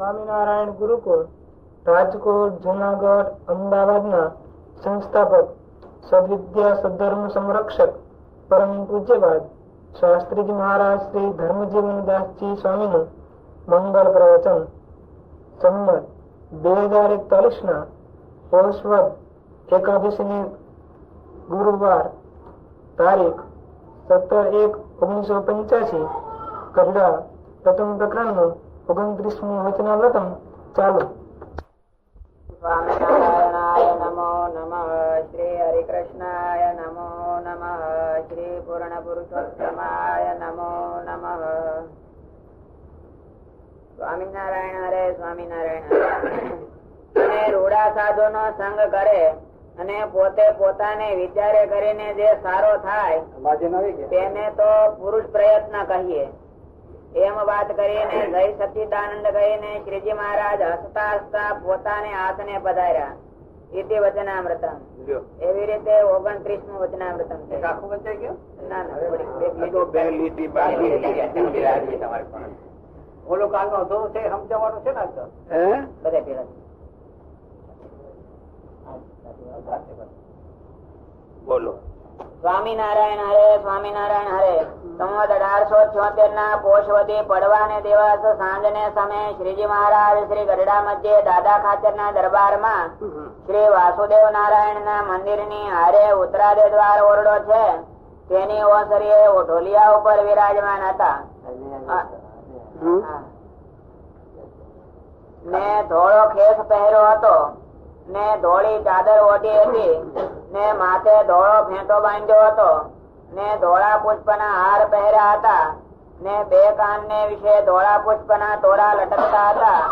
સ્વામિનારાયણ ગુરુકુળ રાજકોટ જુનાગઢ અમદાવાદના સંસ્થાપક સદવિદ્યા સદ્ધર્મ સંરક્ષક પરમ પૂજ્યપાદ શાસ્ત્રીજી મહારાજ શ્રી ધર્મજીવનદાસજી સ્વામીનું મંગળ પ્રવચન સંમત 2041 પોષવદ એકાદશીની ગુરુવાર તારીખ 17/1/1985 કડલા પ્રથમ પ્રકરણનું 29મું વચનામૃતમ ચાલુ. સ્વામિનારાયણાય નમો નમઃ. શ્રી હરિકૃષ્ણાય નમો નમઃ. શ્રી પૂર્ણ પુરુષોત્તમાય નમો નમઃ. સ્વામિનારાયણ હરે સ્વામિનારાયણ હરે. અને રૂડા સાધુ નો સંગ કરે અને પોતે પોતાને વિચારે કરીને જે સારો થાય તેને તો પુરુષ પ્રયત્ન કહીએ. એમ વાત કરીને જય સચ્ચિદાનંદ કહીને શ્રીજી મહારાજ હસતા હસતા પોતાને આસને પધાર્યા. ઇતિ વચનામૃતમ. એવી રીતે 29મું વચનામૃતમ છે. આખું વચાઈ ગયું? ના ના, બે લીટી બાકી. ઓલો કાલ નો અધૂરું છે, સમજાવવાનું છે ને બધે પેલા. બોલો. સ્વામિનારાયણ હરે સ્વામિનારાયણ હરે. સંવત 1876 ના પોષવદી પડવાને દિવસ સાંજને સમયે શ્રીજી મહારાજ શ્રી ગઢડા મધ્યે દાદા ખાચર ના દરબારમાં શ્રી વાસુદેવ નારાયણ ના મંદિર ની હારે ઉત્તરાદે દ્વાર ઓરડો છે તેની ઓસરીએ ઢોલિયા ઉપર વિરાજમાન હતા. ને ધોળો ખેસ પહેર્યો હતો ને ધોળી ચાદર ઓઢી હતી ને માથે ધોળો ફેંટો બાંધ્યો હતો ને ધોળા પુષ્પના હાર પહેર્યા હતા ને બે કાન ને વિશે ધોળા પુષ્પના તોરા લટકતા હતા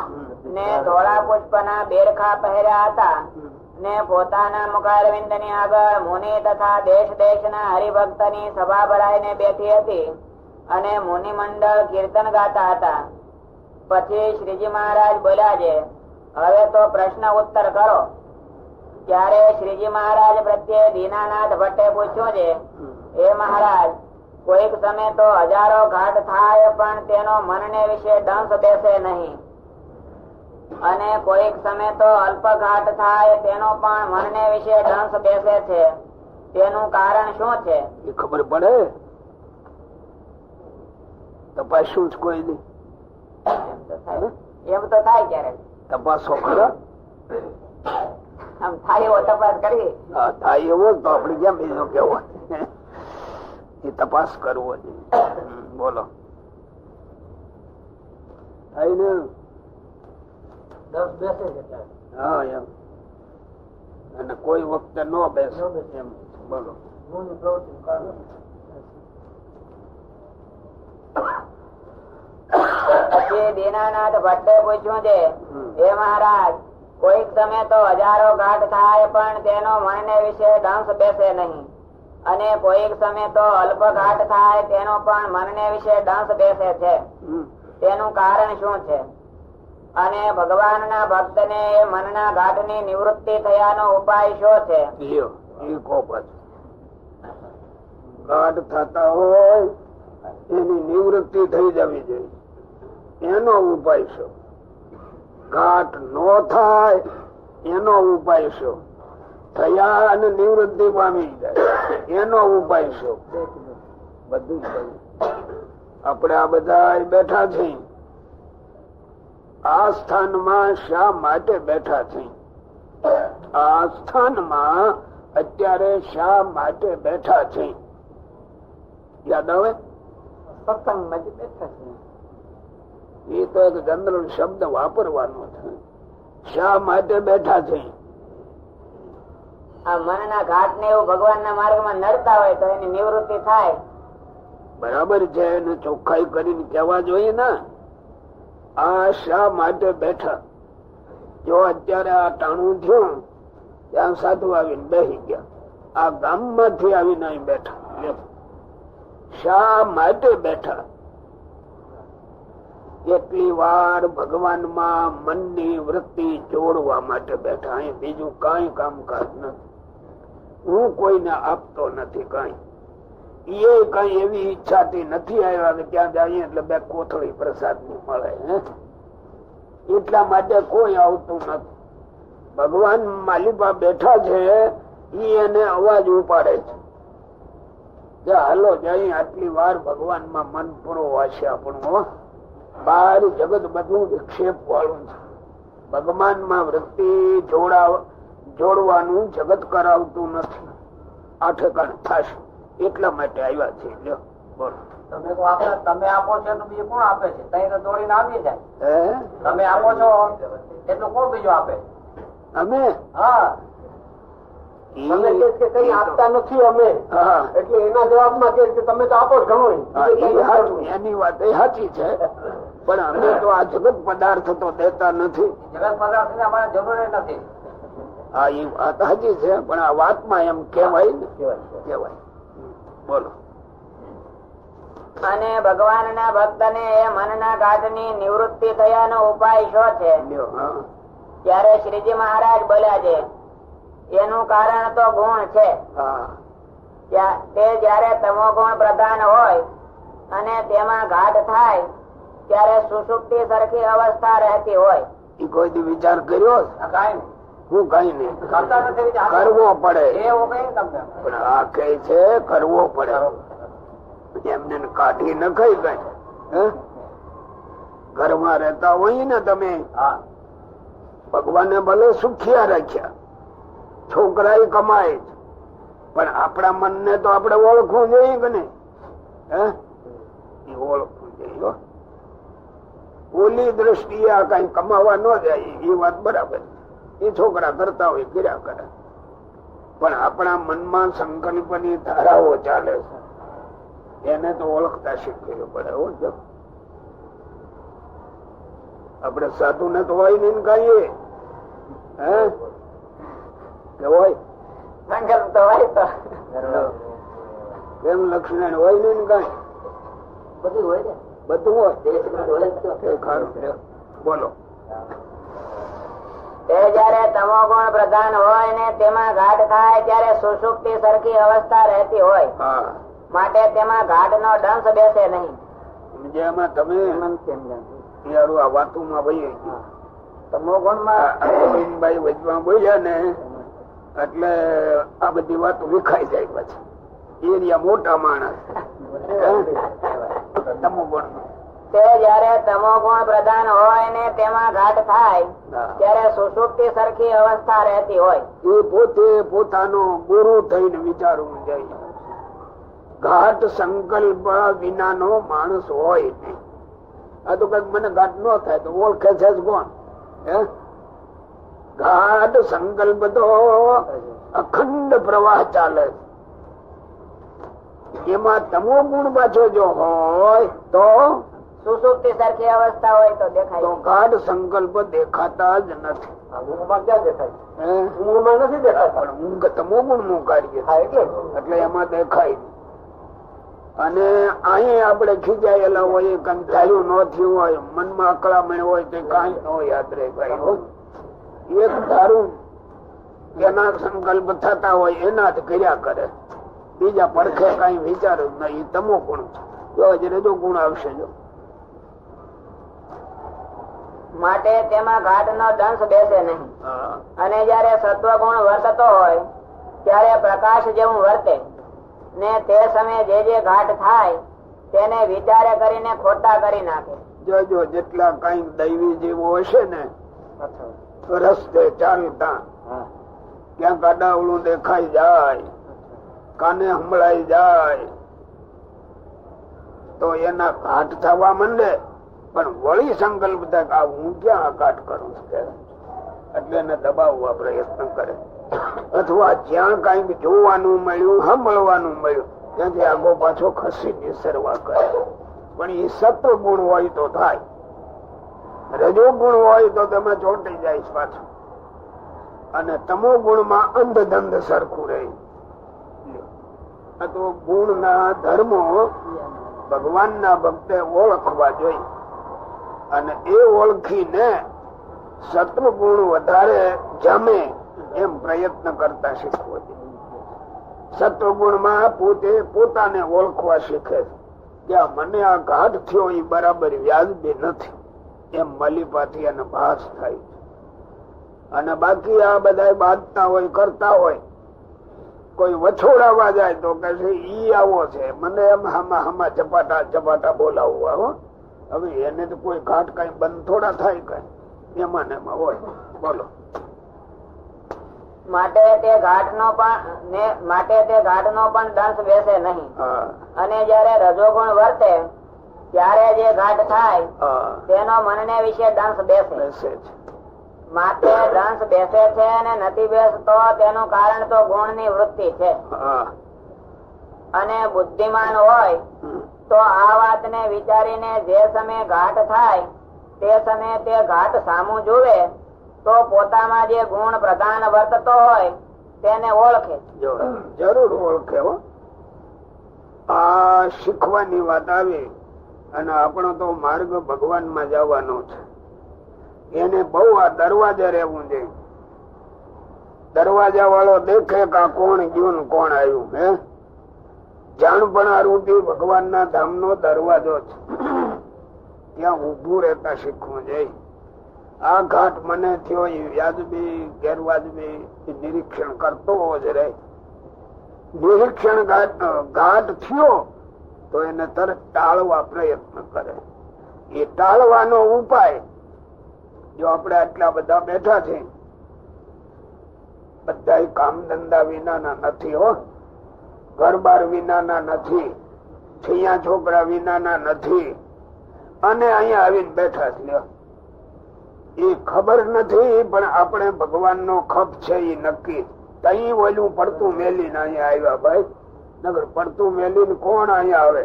ને ધોળા પુષ્પના બેરખા પહેર્યા હતા ને પોતાના મુખારવિંદ ની આગળ મુનિ તથા દેશ દેશ ના હરિભક્ત ની સભા ભરાઈને બેઠી હતી અને મુનિ મંડળ કીર્તન ગાતા હતા. પછી શ્રીજી મહારાજ બોલ્યા છે, હવે તો પ્રશ્ન ઉત્તર કરો. ત્યારે શ્રીજી મહારાજ પ્રત્યે દીનાનાથ ભટ્ટે પૂછ્યું છે, એ મહારાજ, કોઈક સમય તો હજારો ઘાટ થાય પણ તેનો મનને વિશે દંશ બેસે નહીં, અને કોઈક સમય તો અલ્પ ઘાટ થાય તેનો પણ મનને વિશે દંશ બેસે છે. તેનું કારણ શું છે? એ ખબર પડે? તપાસ્યું જ કોઈ નહીં. એમ તો થાય ક્યારેક. તપાસો ખરા? આમ થાય એવો તપાસ કરી. થાય એવો તો આપડે ક્યાં બીજો કેવો એ તપાસ કરવો જોઈએ. બોલો. થાય ને? 10 બેસે છે. હા એમ. અને કોઈ વખતે ન બેસે એમ. બોલો. પછી દીનાનાથ ભટ્ટે પૂછ્યું છે, હે મહારાજ, કોઈક સમય તો હજારો ઘાટ થાય પણ તેનો મનને વિશે દંશ બેસે નહીં, અને કોઈક સમય તો અલ્પ ઘાટ થાય તેનો પણ મનને વિશે દંશ બેસે છે. તેનું કારણ શું છે? અને ભગવાનના ભક્તને એ મનના ઘાટની નિવૃત્તિ થયાનો ઉપાય શું છે? ઘાટ થતા હોય એની નિવૃત્તિ થઈ જવી જોઈએ, એનો ઉપાય શું? ઘાટ નો થાય એનો ઉપાય શું? થયા અને નિવૃત્તિ પામી જાય એનો ઉપાય શું? બધું આપણે આ બધા બેઠા છીએ, આ સ્થાનમાં શા માટે બેઠા છીએ? આ સ્થાનમાં અત્યારે શા માટે બેઠા છીએ? યાદ આવે? સત્સંગમાં જ બેઠા છે. એ તો એક જનરલ શબ્દ વાપરવાનો છે. શા માટે બેઠા છે? આ મનના ઘાટ ને એવું ભગવાનના માર્ગમાં નડતા હોય તો એની નિવૃત્તિ થાય. બરાબર છે, એને ચોખ્ખાઈ કરીને કહેવા જોઈએ ને. આ શા માટે બેઠા? જો અત્યારે આ ટાણું થયું ત્યાં સાધુ આવીને બેસી ગયા, આ ગામમાંથી આવીને અહીં બેઠા. શા માટે બેઠા? એટલી વાર ભગવાનમાં મનની વૃત્તિ જોડવા માટે બેઠા. અહીં બીજું કઈ કામકાજ નથી. હું કોઈને આપતો નથી કઈ. એ કઈ એવી ઈચ્છાથી નથી આવ્યા કે ત્યાં જઈએ એટલે બે કોથળી પ્રસાદ ની મળે. એટલા માટે કોઈ આવતું નથી. ભગવાન માલિપા બેઠા છે ઈ એને અવાજ ઉપાડે છે હાલો જઈ આટલી વાર ભગવાન માં મન પૂરો વાશે આપણું. બહાર જગત બધું વિક્ષેપ વાળું છે. ભગવાન માં વૃત્તિ જોડવાનું જગત કરાવતું નથી. આ ઠેકાણ થશે એટલા માટે આવ્યા છે. લ્યો બોલો. તમે આપો છો તો બીજું કોણ આપે છે? તઈ તો દોડીને આવી જાય. તમે આપો છો એટલું કોણ બીજું આપે? અમે હા કઈ આપતા નથી અમે, એટલે એના જવાબમાં કે તમે તો આપો ઘણું. એની વાત એ સાચી છે, પણ અમે તો આ જગત પદાર્થ તો દેતા નથી. જગત પદાર્થ ની અમારે જરૂર નથી. હા એ વાત સાચી છે, પણ આ વાતમાં એમ કેવાય ને કેવાય. બોલો. અને ભગવાન ના ભક્ત ને મનના ગાંઠ ની નિવૃત્તિ થયાનો ઉપાય શું છે? ત્યારે શ્રીજી મહારાજ બોલ્યા છે એનું કારણ તો ગુણ છે. તે જયારે તમો ગુણ પ્રધાન હોય અને તેમાં ઘાટ થાય ત્યારે સુષુપ્તિ સરખી અવસ્થા રહેતી હોય. એ કોઈ વિચાર કર્યો? હું કઈ નહીં. કરવો પડે પણ આ કઈ છે કરવો પડે. એમને કાઢી ન ખાઈ કઈ ઘરમાં રહેતા હોય ને તમે, ભગવાને ભલે સુખિયા રાખ્યા, છોકરા કમાય છે, પણ આપણા મનને તો આપણે ઓળખવું જોઈએ કે નહીં? ઓળખવું જોઈએ. ઓલી દ્રષ્ટિએ આ કઈ કમાવા ન જાય એ વાત બરાબર. એ છોકરા કરતા હોય કર્યા કરે, પણ આપણા મનમાં સંકલ્પની ધારાઓ ચાલે છે, એને તો ઓળખતા શીખવું પડે. આપડે સાધુ ને તો હોય ને કહીએ કે હોય સંકલ્પ તો હોય તો કેમ લક્ષ્મણ હોય ને કઈ બધું હોય ને, બધું હોય. બોલો. તે જયારે તમો ગુણ પ્રધાન હોય ને તેમાં ઘાટ થાય ત્યારે સુષુપ્તિ સરખી અવસ્થા રહેતી હોય, માટે તેમાં ઘાટ નો ડંસ બેસે નહીં. જેમાં તમે આ વાતોમાં ભાઈ તમો ગુણ માં વચમાં બોલ્યા ને એટલે આ બધી વાતો વિખાઈ જાય. પછી એરિયા મોટા માણસ તમો ગુણ તે જયારે તમો ગુણ પ્રધાન હોય ને તેમાં ઘાટ થાય ત્યારે સુષુપ્તિ સરખી અવસ્થા રહેતી હોય. એ પોતે પોતાનો ગુરુ થઈને વિચારવું જાય. ઘાટ સંકલ્પ વિનાનો માણસ હોય નહીં. આ તો કઈક મને ઘાટ ન થાય તો ઓળખે છે કોણ? ઘાટ સંકલ્પ તો અખંડ પ્રવાહ ચાલે. એમાં તમો ગુણ પાછો જો હોય તો સુષુપ્તિ સરખી અવસ્થા હોય તો દેખાય. તો ઘાટ સંકલ્પ દેખાતા જ નથી. ઊંઘમાં નથી દેખાતા, પણ ઊંઘ તમો ગુણ નું કાર્ય એટલે એમાં દેખાય. અને અહીં આપણે ખીજાયેલા હોય, કઈ ધાર્યું ન થયું હોય, મનમાં અકળામણ હોય તો કઈ ન યાદ રહે. એક ધારું એના સંકલ્પ થતા હોય એના જ કર્યા કરે, બીજા પડખે કઈ વિચારું નહીં. તમો ગુણ છે. રજો ગુણ આવશે જો. માટે તેમાં ઘાટ નો દંશ બેસે નહીં. અને જયારે સત્વ ગુણ વર્તતો હોય ત્યારે પ્રકાશ જેવું વર્તે ને તે સમયે જે ઘાટ થાય તેને વિચારે કરીને ખોટા કરી નાખે. જોજો જેટલા કઈ દૈવી જેવો હશે ને રસ્તે ચાલતા ક્યાંક આડાવડું દેખાઈ જાય, કાને હંભળાઈ જાય તો એના ઘાટ થવા માંડે. પણ વળી સંકલ્પ થાય કે હું ક્યાં ઘાટ કરું છું, એટલે એને દબાવવા પ્રયત્ન કરે. અથવા જ્યાં કઈક જોવાનું મળ્યું, સાંભળવાનું મળ્યું ત્યાંથી આગો પાછો ખસી નિસરવા કરે. પણ એ સત્વ ગુણ હોય તો થાય, રજો ગુણ હોય તો તમે ચોંટી જાય પાછું. અને તમો ગુણ માં અંધધંધ સરખું રહે. તો ગુણ ના ધર્મો ભગવાન ના ભક્તે ઓળખવા જોઈએ. અને એ ઓળખીને સત્વ ગુણ વધારે જમે એમ પ્રયત્ન કરતા શીખવો જોઈએ. સત્વ ગુણ માં પોતે પોતાને ઓળખવા શીખે કે મને આ ઘાટ થયો એ બરાબર વ્યાજબી નથી. એમ મલીપાથી અને ભાસ થાય છે. અને બાકી આ બધા બાંધતા હોય કરતા હોય, કોઈ વછોડાવા જાય તો કે છે ઈ આવો છે, મને એમ હામાં હામાં ઝપાટા ઝપાટા બોલાવવા હો. હવે એને તો કોઈ ઘાટ કઈ બંધ થોડા થાય કઈ, એમાં ને એમાં હોય. બોલો. માટે તે ઘાટ નો પણ દંશ બેસે નહીં. અને જયારે રજોગુણ વર્તે ત્યારે જે ઘાટ થાય તેનો મનને વિશે દંશ બેસે છે. માટે દંશ બેસે છે અને નથી બેસતો તેનું કારણ તો ગુણ ની વૃત્તિ છે. અને બુદ્ધિમાન હોય તો આ વાત ને વિચારીને જે સમયે ઘાટ થાય તે સમયે તે ઘાટ સામું જુએ તો પોતામાં જે ગુણ પ્રધાન વર્તતો હોય તેને ઓળખે. જરૂર ઓળખે. આ શીખવાની વાત આવી. અને આપણો તો માર્ગ ભગવાન માં જવાનો છે. એને બહુ આ દરવાજે રહેવું જોઈએ. દરવાજા વાળો દેખે કે કોણ ગયું કોણ આવ્યું. હે જાણપણા રૂપી ભગવાન ના ધામ નો દરવાજો છે. ત્યાં ઉભું રહેતા શીખવું જોઈએ. આ ઘાટ મને થયો એ વ્યાજબી ગેરવાજબી નિરીક્ષણ કરતો જ રહે. નિરીક્ષણ ઘાટ થયો તો એને તરત ટાળવા પ્રયત્ન કરે. એ ટાળવાનો ઉપાય જો આપણે આટલા બધા બેઠા છે, બધા કામ ધંધા વિનાના નથી હો, ઘર બાર વિનાના નથી, છૈયા છોકરા વિનાના નથી, અને અહીંયા આવીને બેઠા છે. એ ખબર નથી પણ આપણે ભગવાન નો ખપ છે એ નક્કી. તઈ ઓલું પડતું મેલીને અહીંયા આવ્યા ભાઈ. નગર પડતું મેલીને કોણ અહીંયા આવે?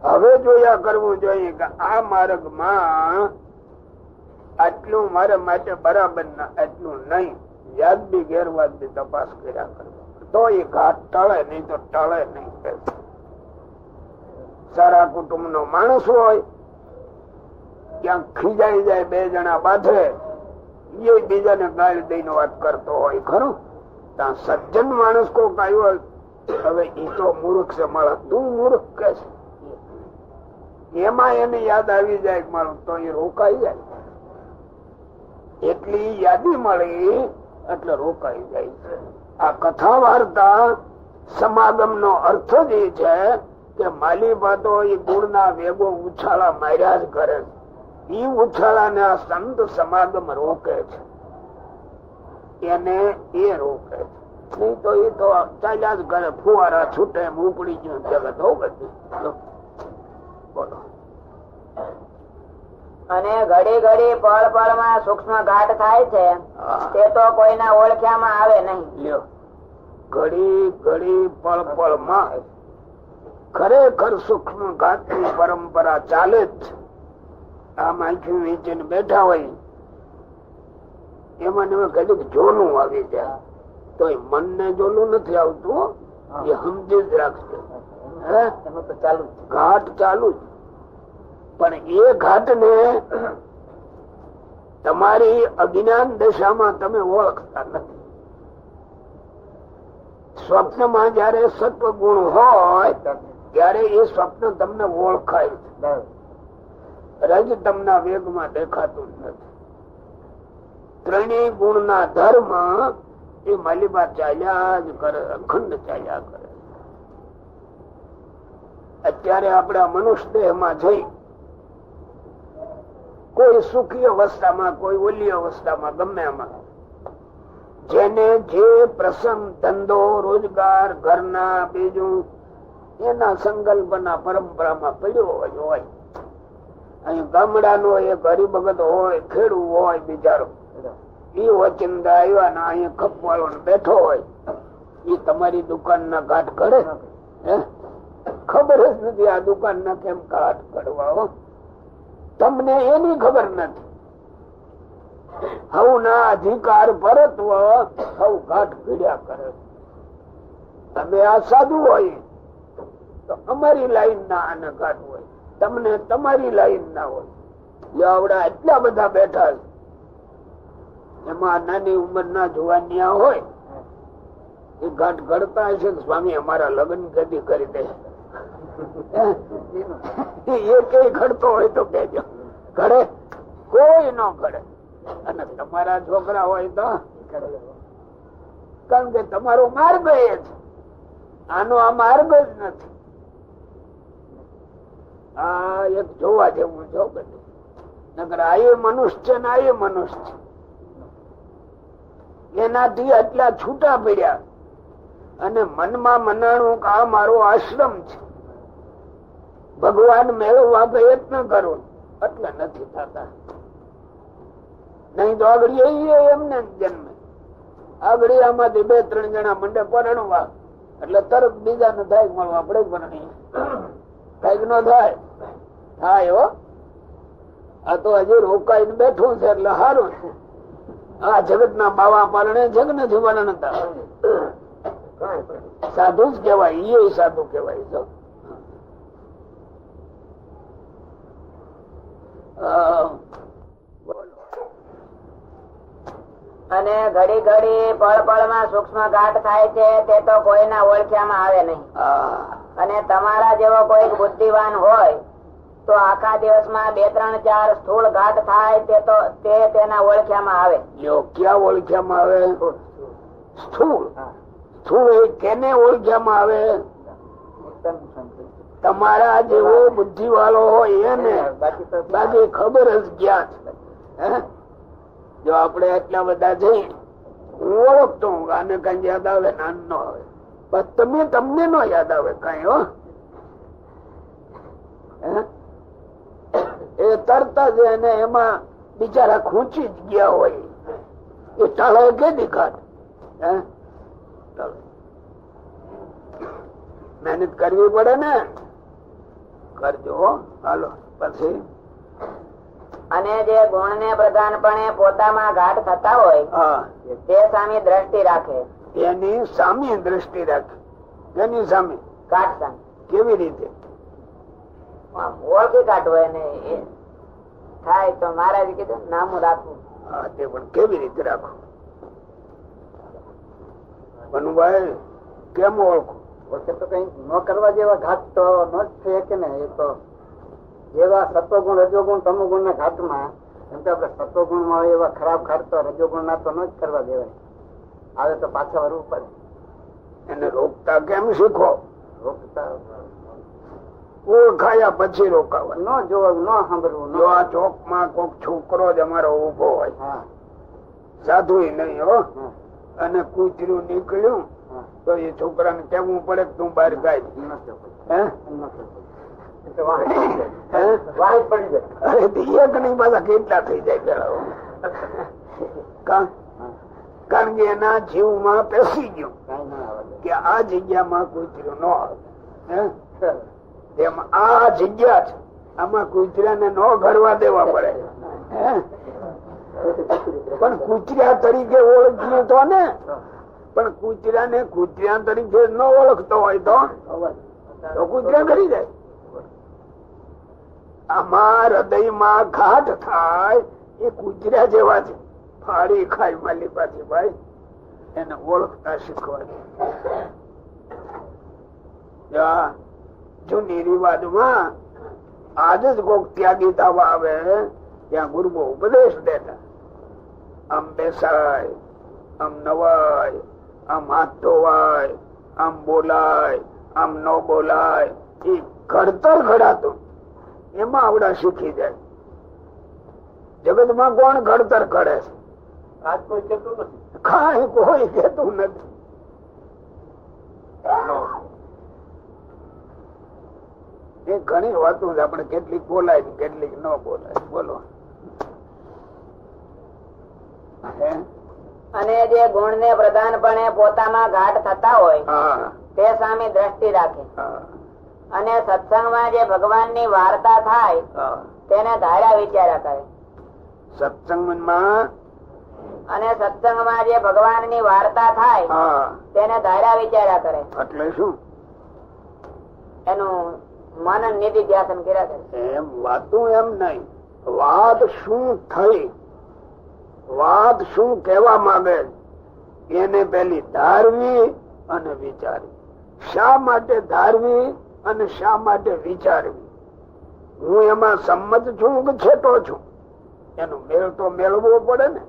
હવે જોયા કરવું જોઈએ કે આ માર્ગમાં આટલું મારા માટે બરાબર ના, આટલું નહીં. વ્યાજબી ગેરવાજબી તપાસ કર્યા કરવા તો એ ઘાટ ટળે, નહીં તો ટળે નહીં. સારા કુટુંબ નો માણસ હોય, ક્યાંક ખીજાઈ જાય, બે જણા બાંધે, એ બીજાને ગાળ દઈને વાત કરતો હોય ખરું. ત્યાં સજ્જન માણસ કોક આવ્યો, હવે ઈ તો મૂર્ખ છે, મારા તું મૂર્ખ કે છે, એમાં એને યાદ આવી જાય મારું, તો એ રોકાઈ જાય. એટલી યાદી મળી એટલે રોકાઈ જાય. આ કથા વાર્તા સમાગમ નો અર્થ જ એ છે કે માલીબા તો એ ગુણ ના વેગો ઉછાળા માર્યા જ કરે છે. ઈ ઉછાળા ને આ સંત સમાગમ રોકે છે, એને એ રોકે છે. નહીં તો એ તો ચાલ્યા જ કરે, ફુવારા છૂટે એમ ઉપડી ગયું જગત. હો બધું. બોલો. અને ઘડી ઘડી પળ પળ માં સૂક્ષ્મ ઘાટ થાય છે, તે તો કોઈના ઓળખ્યામાં આવે નહીં. ઘડી ઘડી પળ પળ માં ખરેખર સૂક્ષ્મ ઘાટ ની પરંપરા ચાલે જ. આ માખી વેચીને બેઠા હોય એમાં કદીક જોલું આવી જાય તો મન ને જોલું નથી આવતું, એ સમજી જ રાખશે. ઘાટ ચાલુ જ. પણ એ ઘાટ ને તમારી અજ્ઞાન દશામાં તમે ઓળખતા નથી. સ્વપ્નમાં જયારે સત્વ ગુણ હોય ત્યારે એ સ્વપ્ન તમને ઓળખાય છે. રજ તમને વેગમાં દેખાતું નથી. ત્રણેય ગુણ ના ધર્મ એ માલિબા ચાલ્યા જ કરે, અખંડ ચાલ્યા કરે. અત્યારે આપણા મનુષ્ય દેહ માં જઈ કોઈ સુખી અવસ્થામાં, કોઈ ઓલી અવસ્થામાં, ગમે એમાં જેને જે પ્રસંગ, ધંધો, રોજગાર, ઘરના બીજું એના સંકલ્પના પરંપરામાં પડ્યો હોય. અહીં ગામડાનો એક હરિભગત હોય, ખેડૂ હોય, બિચારો એ વચિંદા આવ્યા ને અહીંયા ખપવાળો બેઠો હોય, એ તમારી દુકાન ના ઘાટ ઘડે? ખબર જ નથી આ દુકાન ના કેમ ઘાટ ઘડવા. તમને એની ખબર નથી. હવ ના અધિકાર પરત્વ હવ ઘાટ ઘડ્યા કરે. તમે આ સાધુ હોય તો અમારી લાઈન ના આને ઘાટ હોય, તમને તમારી લાઈન ના હોય. આવડા એટલા બધા બેઠા છે, એમાં નાની ઉંમર ના જુવાનિયા હોય, એ ઘાટ ઘડતા હશે કે સ્વામી અમારા લગ્ન કદી કરી દે. એ કઈ ઘડતો હોય તો કેજો. ઘડે કોઈ ન ઘડે. અને તમારા છોકરા હોય તો કારણ કે તમારો માર્ગ એ છે, આનો આ માર્ગ જ નથી. આ એક જોવા જેવું જો બધું. નકર આ એ મનુષ્ય છે ને આ એ મનુષ્ય છે. એનાથી આટલા છૂટા પડ્યા અને મનમાં મનાણું કે આ મારો આશ્રમ છે, ભગવાન મેળવવા પ્રયત્ન કરો એટલે નથી થતા. નહી તો આગળ એમને જન્મે. આગળ આમાંથી 2-3 જણા મંડે પરણવા એટલે તરત બીજાને થાય મળવા આપણે પરણી કઈક નો થાય. થાય હો. આ તો હજી રોકાઈને બેઠું છે એટલે સારું છે. આ જગત ના બાવા પાલણે જગ નથી વર્ણતા. સાધુ જ કેવાય, એ સાધુ કેવાય. જો અને ઘડી ઘડી પળ પળ માં સૂક્ષ્મ ઘાટ થાય છે તે તો કોઈના ઓળખ્યામાં આવે નહીં. અને તમારા જેવો કોઈ બુદ્ધિવાન હોય તો આખા દિવસમાં 2-3-4 સ્થૂળ ઘાટ થાય તે તેના ઓળખ્યામાં આવે. ક્યાં ઓળખ્યામાં આવે? સ્થૂળ. સ્થૂળ એ કેને ઓળખ્યામાં આવે? તમારા જેવો બુદ્ધિ વાળો હોય એને. બાકી ખબર જ ક્યાં છે. જો આપડે એટલા બધા જઈ હું ઓળખતો આને કઈ યાદ આવે ને આન નો આવે, પણ તમને નો યાદ આવે કઈ. હો એ તરત જ એને એમાં બિચારા ખૂંચી જ ગયા હોય. એ ટાળે કે દેખાડ. મહેનત કરવી પડે ને. કરજો. હાલો પછી. અને જે ગુણ ને પ્રધાનપણે પોતામાં ઘાટ થતા હોય તે સામે દ્રષ્ટિ રાખે. એની સામે દ્રષ્ટિ રાખે. એની સામે ઘાટ સામે કેવી રીતે? ઓળખી કાઢવો એને થાય તો મહારાજ કીધું નામું રાખવું. હા, તે પણ કેવી રીતે રાખવું? મનુભાઈ કેમ ઓળખું? ઓળખે તો કઈ ન કરવા જેવા ઘાટ તો ન જ થઈ શકે ને. એ તો જેવા સત્વગુણ રજોગુણ તમોગુણ ના ઘાટમાં એમ તો આપડે સત્વગુણ માં હોય એવા ખરાબ ઘાટ તો રજોગુણ ના તો ન જ કરવા દેવાય. આવે તો પાછા વરવું પડે. એને રોકતા કેમ શીખો? રોકતા ઓળખાયા પછી રોકાવા. ન જોવું, ન સાંભળવું. જો આ ચોક માં કોક છોકરો જ અમારો ઉભો હોય, સાધુ નહીં હો, અને કૂતર્યું નીકળ્યું તો એ છોકરાને કેવું પડે કે તું બહાર ગાય. કેટલા થઈ જાય પેલા. કારણ કે એના જીવમાં પેસી ગયું કે આ જગ્યામાં કૂતર્યું ન આવે. એમ આ જગ્યા છે, આમાં કૂતરાને ન ઘરવા દેવા પડે. પણ કૂતરા તરીકે ઓળખીએ તો ને. પણ કૂતરા ને કૂતરા તરીકે ન ઓળખતો હોય તો કૂતરા કરી જાય. આમાં હૃદયમાં ઘાટ થાય એ કૂતરા જેવા છે. ફાળી ખાઈ માલી પાછી ભાઈ એને ઓળખતા શીખવા. જૂની રિવાજમાં આજ જ કોક ત્યાગી થવા આવે ત્યાં ગુરુઓ ઉપદેશ દેતા. આમ બેસાય, આમ નવાય, આમ હાથ ધોવાય, આમ બોલાય, આમ ન બોલાય. એ ઘડતર ઘડાતું એમાં આવડા શીખી જાય. જગત માં કોણ ઘડતર કરે છે? આજ કોઈ કેતું નથી. કઈ કોઈ કેતું નથી. એ ઘણી વાતો આપણે કેટલીક બોલાય ને કેટલીક ન બોલાય. બોલો. અને જે ગુણ ને પ્રધાનપણે પોતામાં ઘાટ થતા હોય તે સામે દ્રષ્ટિ રાખે. અને સત્સંગમાં જે ભગવાન ની વાર્તા થાય તેને ધાર્યા વિચાર્યા કરે. સત્સંગમાં અને સત્સંગમાં જે ભગવાન ની વાર્તા થાય તેને ધાર્યા વિચાર્યા કરે. એટલે શું? એનું મનન નિધિ ધ્યાસન કર્યા કરે. એમ વાતું એમ નહી. વાત શું થઈ, વાત શું કેવા માંગે એને પેલી ધારવી અને વિચારવી. શા માટે ધારવી અને શા માટે વિચારવી હું એમાં સંમત છું કે છેટો છું એનો મેળ તો મેળવવો પડે ને.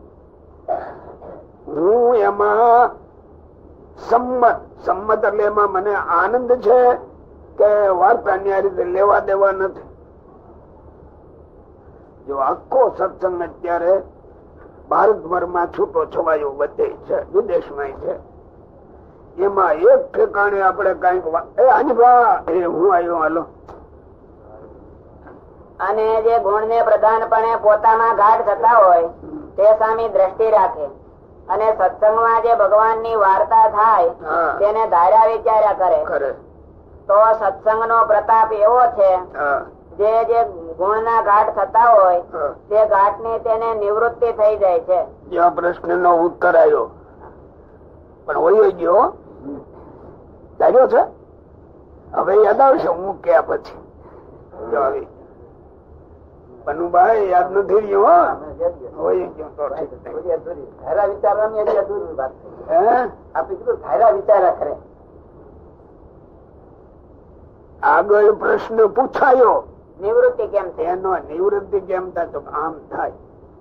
હું એમાં સંમત એટલે એમાં મને આનંદ છે કે વાર્તાની આ રીતે લેવા દેવા નથી. જો આખો સત્સંગ અત્યારે ભારતભરમાં છૂટો છવાયો બધે છે, વિદેશમાં છે, એમાં એક ઠેકાણે આપણે કઈક હું આવ્યો હાલો. અને જે ગુણ ને પ્રધાનપણે પોતામાં ગાઢ થતા હોય તે સામે દ્રષ્ટિ રાખે અને સત્સંગમાં જે ભગવાન ની વાર્તા થાય તેને ધાર્યા વિચાર્યા કરે તો સત્સંગ નો પ્રતાપ એવો છે જે જે ગુણ ના ઘાટ થતા હોય તે ઘાટ ની તેને નિવૃત્તિ થઈ જાય છે. આ પ્રશ્ન નો ઉત્તર આવ્યો પણ હોય ગયો ધાર્યો છે. હવે યાદ આવશે હું ક્યાં પછી બનુભાઈ યાદ નથી રહ્યો. હોય ગયો તો ધારા વિચારવાની અધૂરી વાત આપણે કીધું ધારા વિચારા કરે. આગળ પ્રશ્ન પૂછાયો નિવૃત્તિ કેમ થાય? એનો નિવૃત્તિ કેમ થાય તો આમ થાય.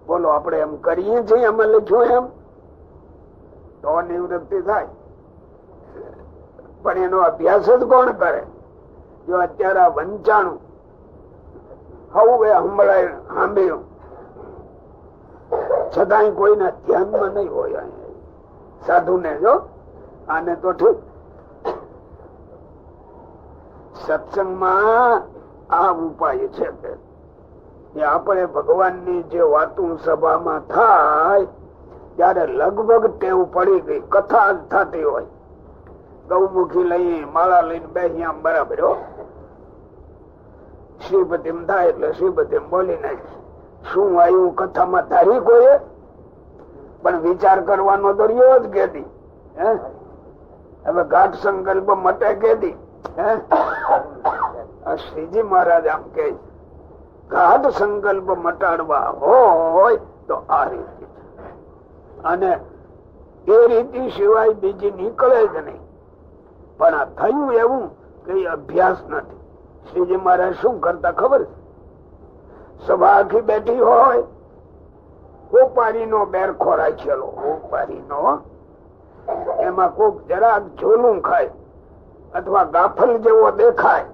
બોલો આપણે એમ કરીએ છીએ એમાં લખ્યું એમ તો નિવૃત્તિ થાય. પણ એનો અભ્યાસ જ કોણ કરે? જો અત્યારે વંચાણું હવે સંભળાય સાંભળ્યું છતાંય કોઈના ધ્યાનમાં નહીં હોય. સાધુ ને જો આને તો ઠીક. સત્સંગમાં આ ઉપાય છે કે આપણે ભગવાનની જે વાતો સભામાં થાય ત્યારે લગભગ ટેવ પડી ગઈ. કથા જ થતી હોય, ગૌમુખી લઈ માળા લઈને બેસી આમ બરાબર શ્રીપતિ થાય એટલે શ્રીપતિ બોલી નાખી. શું આવ્યું કથામાં ધારી કોઈ પણ વિચાર કરવાનો તો રહ્યો જ કેદી. હવે ઘાટ સંકલ્પ મટે કેદી? શ્રીજી મહારાજ આમ કે ઘાટ સંકલ્પ મટાડવા હોય તો આ રીતે, અને એ રીતિ સિવાય બીજી નીકળે જ નહીં. પણ આ થયું એવું કે અભ્યાસ નથી. શ્રીજી મહારાજ શું કરતા ખબર છે? સભા આખી બેઠી હોય, ઓપારીનો બેરખો રાખેલો, ઓપારીનો એમાં કોક જરાક ઝોલું ખાય અથવા ગાફલ જેવો દેખાય,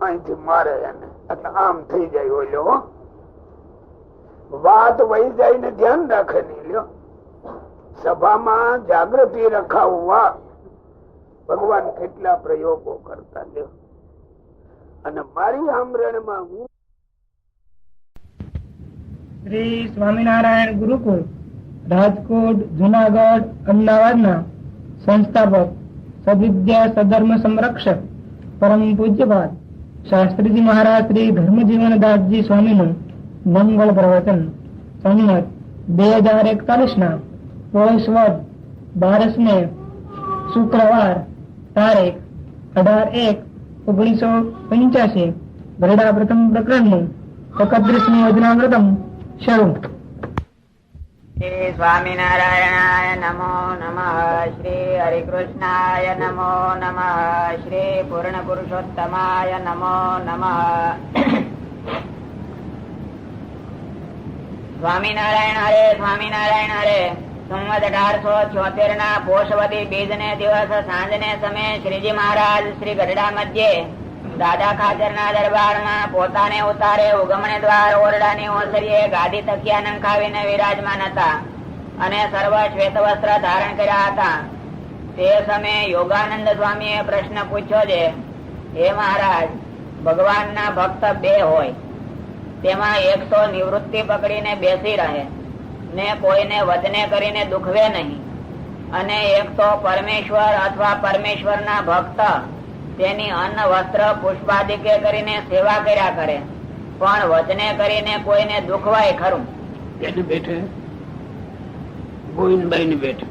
અહીંથી મારે એને એટલે આમ થઈ જાય. ઓલ્યો વાત વહી જાય ને ધ્યાન રાખે નહીં. લ્યો સભામાં જાગૃતિ રખાવવા ભગવાન કેટલા પ્રયોગો કરતા. લ્યો અને મારી સાંભળણમાં હું શ્રી સ્વામિનારાયણ ગુરુકુળ રાજકોટ જુનાગઢ અમદાવાદના સંસ્થાપક સદવિદ્યા સધર્મ સંરક્ષક પરમ પૂજ્યપાદ શાસ્ત્રીજી મહારાજ શ્રી ધર્મજીવનદાસજી સ્વામીનું મંગળ પ્રવચન સંમત 2041 પોષ વદ 12 શુક્રવાર તારીખ 18/1/1985 ગરડા પ્રથમ પ્રકરણનું 31મી વચનામૃતમ શરૂ. શ્રી સ્વામિનારાયણાય નમો નમઃ. શ્રી હરિકૃષ્ણાય નમો નમઃ. શ્રી પૂર્ણ પુરુષોત્તમાય નમો નમઃ. સ્વામિનારાયણ હરે સ્વામિનારાયણ હરે. સંવત 1876 ના પોષવતી બીજ ને દિવસ સાંજને સમયે શ્રીજી મહારાજ શ્રી ગઢડા મધ્યે દાદા ખાચર ના દરબાર માં પોતાને ઉતારે ઉગમણે દ્વાર ઓરડાની ઓસરીએ ગાદી તકિયા નંખાવીને વિરાજમાન હતા અને સર્વ શ્વેત વસ્ત્ર ધારણ કર્યા હતા. તે સમયે યોગાનંદ સ્વામીએ પ્રશ્ન પૂછ્યો છે, હે મહારાજ, ભગવાન ના ભક્ત બે હોય, તેમાં એક તો નિવૃત્તિ પકડીને બેસી રહે ને કોઈને વચને કરીને દુખવે નહીં, અને એક તો પરમેશ્વર અથવા પરમેશ્વર ના ભક્ત તેની અન્ન વસ્ત્ર પુષ્પાદિકે કરીને સેવા કર્યા કરે, પણ વચને કરીને કોઈને દુખવાય ખરું. એને બેઠે ગોવિંદભાઈ ને બેઠે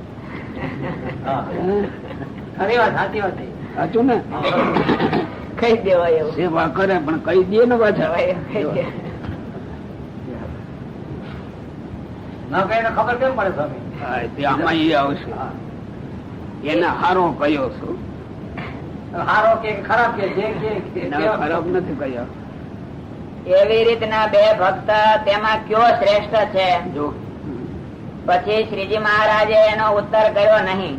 સાચું ને કહી દેવાય એવું. સેવા કરે પણ કહી દે ને પાછા ખબર કેમ પડે સ્વામી? આમાં એ આવશે. એને હારો કયો છું, સારો કે ખરાબ કે જે ખરાબ નથી કહ્યો. એવી રીતના બે ભક્ત તેમાં કયો શ્રેષ્ઠ છે? જો પછી શ્રીજી મહારાજે એનો ઉત્તર કર્યો નહીં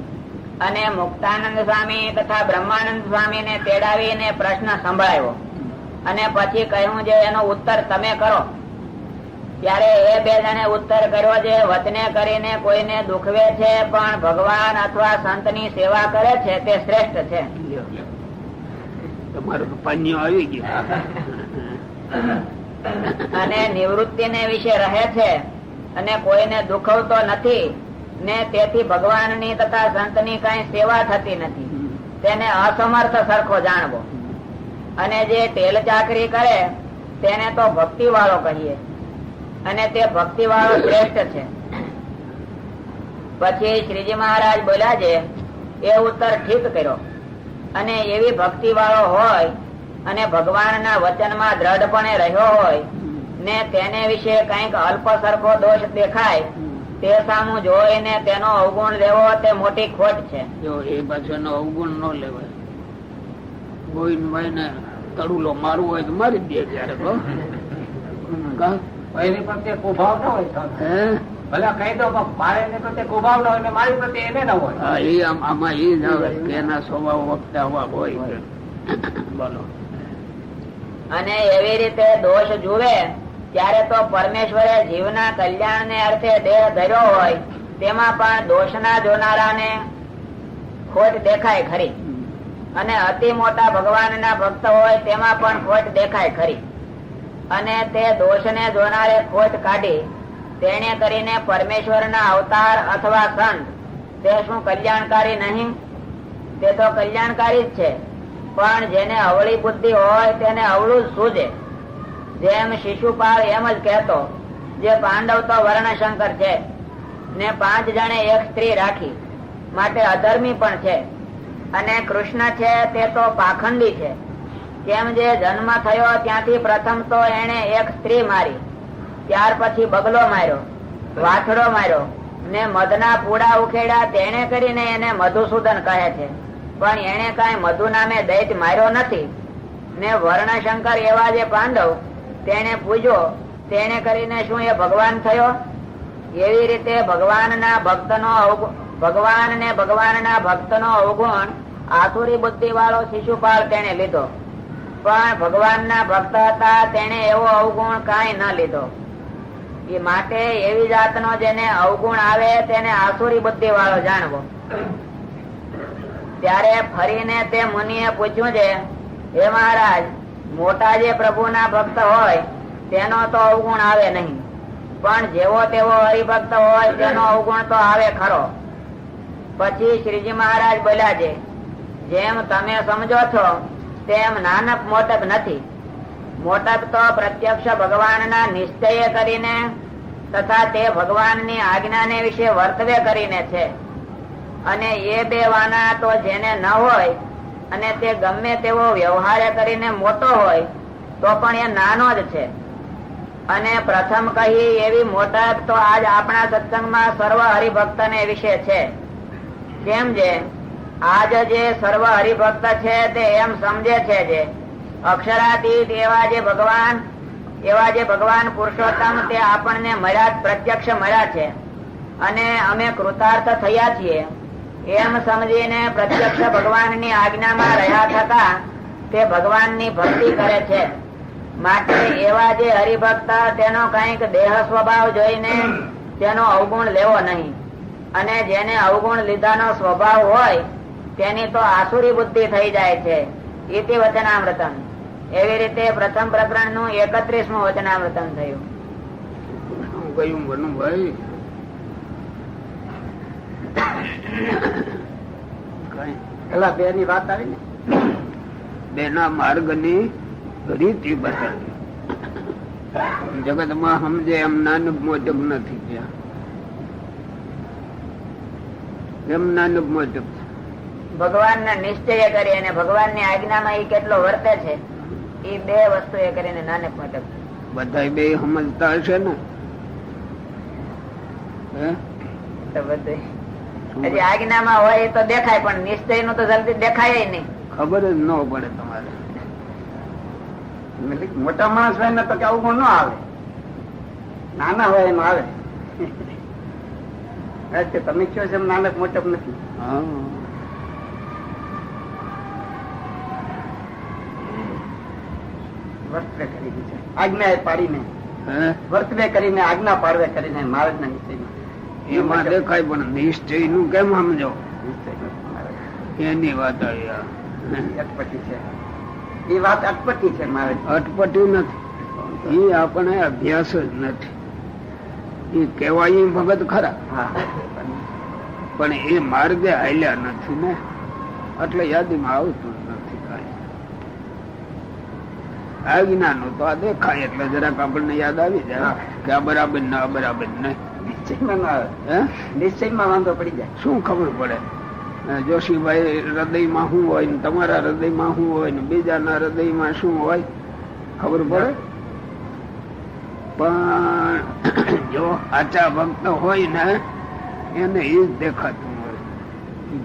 અને મુક્તાનંદ સ્વામી તથા બ્રહ્માનંદ સ્વામી ને તેડાવીને પ્રશ્ન સંભળાયો અને પછી કહ્યું જે એનો ઉત્તર તમે કરો. ત્યારે એ બે જણે ઉત્તર કર્યો જે વચને કરીને કોઈને દુખવે છે પણ ભગવાન અથવા સંત ની સેવા કરે છે તે શ્રેષ્ઠ છે. તમારું પાન્યો આવી ગયું. અને નિવૃત્તિ ને વિશે રહે છે અને કોઈને દુખવતો નથી ને તેથી ભગવાન ની તથા સંત ની કઈ સેવા થતી નથી તેને અસમર્થ સરખો જાણવો. અને જે ટેલ ચાકરી કરે તેને તો ભક્તિ વાળો કહીએ અને તે ભક્તિ વાળો શ્રેષ્ઠ છે. પછી શ્રીજી મહારાજ બોલ્યા છે એ ઉત્તર ઠીક કર્યો અને એવી ભક્તિ વાળો હોય અને ભગવાનના વચનમાં દ્રઢપણે રહ્યો હોય ને તેને વિશે કઈક અલ્પ સરખો દોષ દેખાય તે સામું જોઈને તેનો અવગુણ લેવો તે મોટી ખોટ છે. જો એ પાછળ અવગુણ ન લેવાય. ગોવિંદભાઈ ને તડુલો મારવું હોય તો મારી દે ત્યારે એની પ્રત્યે કુભાવ ન હોય, ભલે કહી દો મારે એની પ્રત્યે કુભાવ ન હોય મારી પ્રત્યે એને ન હોય. આમાં એ જ આવે કે એના સ્વભાવ વખતે હવા હોય. બોલો. અને એવી રીતે દોષ જુએ ત્યારે તો પરમેશ્વરે જીવના કલ્યાણ ને અર્થે દેહ ધર્યો હોય તેમાં પણ દોષના જોનારાને ખોટ દેખાય ખરી અને અતિ મોટા ભગવાનના ભક્ત હોય તેમાં પણ ખોટ દેખાય ખરી. અને તે દોષને જોનારે ખોટ કાઢી તેને કરીને પરમેશ્વરના અવતાર અથવા સંત તે શું કલ્યાણકારી નહીં? તે તો કલ્યાણકારી જ છે પણ જેને અવળી બુદ્ધિ હોય તેને અવળું જ સૂજે. જેમ શિશુપાળ એમ જ કહેતો જે પાંડવ તો વર્ણશંકર છે ને 5 જણે એક સ્ત્રી રાખી માટે અધર્મી પણ છે અને કૃષ્ણ છે તે તો પાખંડી છે. કેમ જે જન્મ થયો ત્યાંથી પ્રથમ તો એને એક સ્ત્રી મારી, ત્યાર પછી બગલો માર્યો, વાછડો માર્યો ને મધના પૂડા ઉખેડ્યા તેને કરીને એને મધુસૂદન કહે છે પણ એને કઈ મધુ નામે દૈત્ય માર્યો નથી. ને વર્ણશંકર એવા જે પાંડવ તેને પૂજ્યો તેને કરીને શું એ ભગવાન થયો? એવી રીતે ભગવાનના ભક્તનો અવગુણ આસુરી બુદ્ધિ વાળો શિશુપાળ તેને લીધો પણ ભગવાનના ભક્ત હતા તેને એવો અવગુણ કાંઈ ન લીધો. એ માટે એવી જાતનો જેને અવગુણ આવે તેને આસુરી બુદ્ધિ વાળો જાણવો. ત્યારે ફરીને તે મુનિએ પૂછ્યું છે હે મહારાજ મોટા જે પ્રભુના ભક્ત હોય તેનો તો અવગુણ આવે નહીં પણ જેવો તેવો હરિભક્ત હોય તેનો અવગુણ તો આવે ખરો. પછી શ્રીજી મહારાજ બોલ્યા છે જેમ તમે સમજો છો તેમ નાનક મોટક નથી. મોટક તો પ્રત્યક્ષ ભગવાનના નિશ્ચય કરીને તથા તે ભગવાનની આજ્ઞાને વિશે વર્તવે કરીને છે અને એ બે વાના તો જેને ન હોય અને તે ગમે તેવો વ્યવહાર કરીને મોટો હોય તો પણ એ નાનો જ છે. અને પ્રથમ કહી એવી મોટક તો આજ આપણા સત્સંગમાં સર્વ હરિભક્ત ને વિશે છે. કેમ જે આજ જે સર્વ હરિભક્ત છે તે એમ સમજે છે જે અક્ષરાતીત એવા જે ભગવાન પુરુષોત્તમ તે આપણને મળ્યા, પ્રત્યક્ષ મળ્યા છે અને અમે કૃતાર્થ થયા છીએ એમ સમજીને પ્રત્યક્ષ ભગવાનની આજ્ઞામાં રહ્યા થતા તે ભગવાનની ભક્તિ કરે છે. માટે એવા જે હરિભક્ત તેનો કઈક દેહ સ્વભાવ જોઈને તેનો અવગુણ લેવો નહીં અને જેને અવગુણ લીધાનો સ્વભાવ હોય તેની તો આસુરી બુદ્ધિ થઈ જાય છે. ઇતિ વચનામૃતમ. એવી રીતે પ્રથમ પ્રકરણ નું 31મું વચનામૃતમ થયું. કયું બનું ભાઈ? પેલા બે ની વાત આવી ને, બેના માર્ગ ની રીતિ બતાવી. જગત માં સમજે એમ નાનક મોટક નથી ત્યાં. એમ નાનક મોટક ભગવાન ના નિશ્ચય કરી અને ભગવાન ની આજ્ઞામાં એ કેટલો વર્તે છે એ બે વસ્તુ એ કરીને નાનક મોટક. બધા બે સમજતા હશે ને? હજી આજ્ઞામાં હોય એ તો દેખાય પણ નિશ્ચય નું તો જલ્દી દેખાય નહીં. ખબર જ ન પડે તમારે. મોટા માણસ હોય ને તો કે આવું ગુણ ન આવે, નાના હોય એમાં આવે. તમે કયો છો એમ નાનક મોટપ નથી. વર્તવે કરીને છે આજ્ઞા પાડીને, વર્તવે કરીને આજ્ઞા પાડવે કરીને મહારાજ ના નિશ્ચયમાં એમાં દેખાય. પણ નિશ્ચય નું કેમ સમજો? એની વાત અટપટી છે એ વાત, અટપટી છે મહારાજ. અટપટી નથી, એ આપણે અભ્યાસ જ નથી. એ કેવાય ભગત ખરા, પણ એ માર્ગે હાલ્યા નથી ને, એટલે યાદીમાં આવતું નથી કાંઈ. આજ્ઞા નું તો આ દેખાય એટલે જરાક આપણને યાદ આવી જાય કે આ બરાબર ને આ બરાબર નહીં. નિશ્ચયમાં ના આવે, નિશ્ચયમાં વાંધો પડી જાય. શું ખબર પડે જોશીભાઈ હૃદયમાં શું હોય ને તમારા હૃદયમાં શું હોય ને બીજાના હૃદયમાં શું હોય ખબર પડે? પણ જો આચા ભક્ત હોય ને એને એ જ દેખાતું હોય,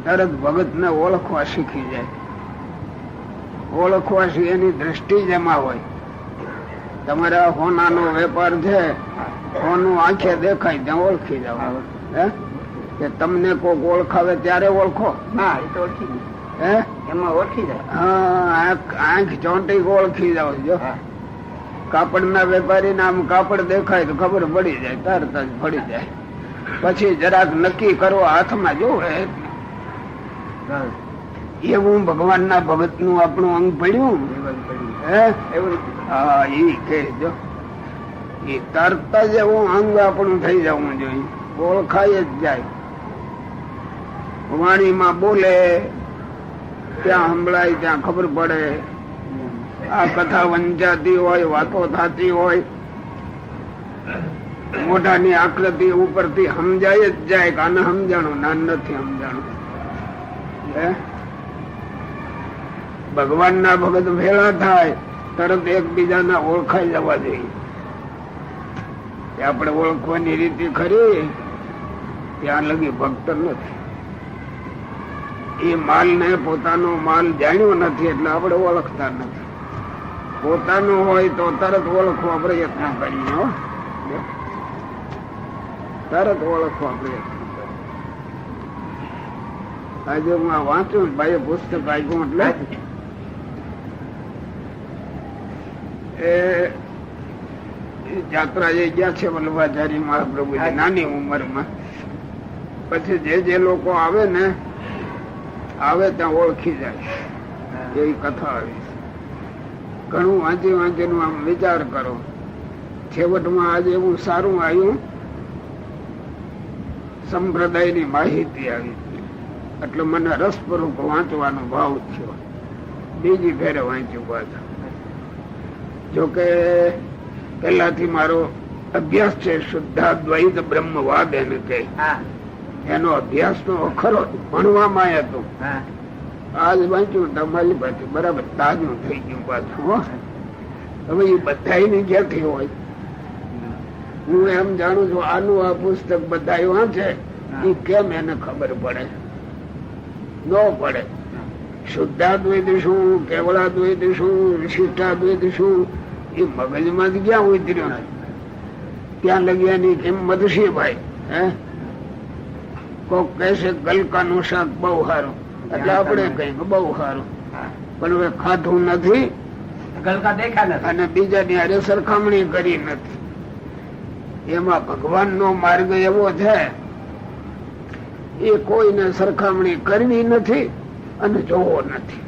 તરત ભગત ને ઓળખવા શીખી જાય. ઓળખવા એની દ્રષ્ટિ જ એમાં હોય. તમારા હોનાનો વેપાર છે, હોનું આંખે દેખાય ત્યાં ઓળખી જાવ. કે તમને કોક ઓળખાવે ત્યારે ઓળખો ના, એ તો ઓળખી હે એમાં ઓળખી જાય. હા, આંખ ચોંટી ઓળખી જાવ. જો કાપડ ના વેપારી ને આમ કાપડ દેખાય તો ખબર પડી જાય, તરત જ પડી જાય. પછી જરાક નક્કી કરો હાથમાં જોવે. એવું ભગવાન ના ભગત નું આપણું અંગ પડ્યું હે એવું. હા, એ કે જો એ તરત જ એવું અંગ આપણું થઈ જવું જોઈએ, ઓળખાય જ જાય. વાણીમાં બોલે ત્યાં સંભળાય, ત્યાં ખબર પડે. આ કથા વંચાતી હોય, વાતો થતી હોય, મોઢાની આકૃતિ ઉપરથી સમજાય જ જાય કે આને સમજાણું ના નથી સમજાણું. ભગવાન ના ભગત ભેળા થાય તરત એકબીજાના ઓળખાઈ જવા જોઈએ. આપણે ઓળખવાની રીતિ ખરી, ત્યાં લગી ભક્ત નથી. એ માલ ને પોતાનો માલ જાણ્યો નથી એટલે આપણે ઓળખતા નથી. પોતાનું હોય તો તરત ઓળખવા પ્રયત્ન કરીએ, તરત ઓળખવા પ્રયત્ન કરીએ. આજે હું આ વાંચું ભાઈ પુસ્તક આપ્યું એટલે એ યાત્રા એ ગયા છે વલ્લભાચાર્ય મહાપ્રભુ નાની ઉંમરમાં. પછી જે લોકો આવે ને આવે ત્યાં ઓળખી જાય એવી કથા આવી. ઘણું વાંચી વાંચીનું આમ વિચાર કરો. છેવટમાં આજે એવું સારું આવ્યું, સંપ્રદાયની માહિતી આવી એટલે મને રસપૂર્વક વાંચવાનો ભાવ થયો. બીજી ફેરે વાંચ્યું પાછું. જોકે પેલાથી મારો અભ્યાસ છે શુદ્ધાદ્વૈત બ્રહ્મવાદ એને કહે. એનો અભ્યાસ તો ખરો ભણવામાં હતો. આજ વાંચ્યું તમારી પાછું બરાબર તાજું થઈ ગયું પાછું. હવે એ બધા ક્યાંથી હોય? હું એમ જાણું છું આનું આ પુસ્તક બધા વાંચે એ કેમ એને ખબર પડે? ન પડે. શુદ્ધાદ્વૈત શું, કેવળાદ્વૈત શું, વિશિષ્ટાદ્વૈત શું એ મગજમાં ક્યાં ઉતર્યો? ત્યાં લગી એની કિંમત છે ભાઈ. હે કોક કહેશે ગલકાનું શાક બહુ સારું એટલે આપણે કઈ બહુ સારું, પણ હવે ખાધું નથી અને બીજાની હારે સરખામણી કરી નથી. એમાં ભગવાન નો માર્ગ એવો છે એ કોઈને સરખામણી કરવી નથી અને જોવો નથી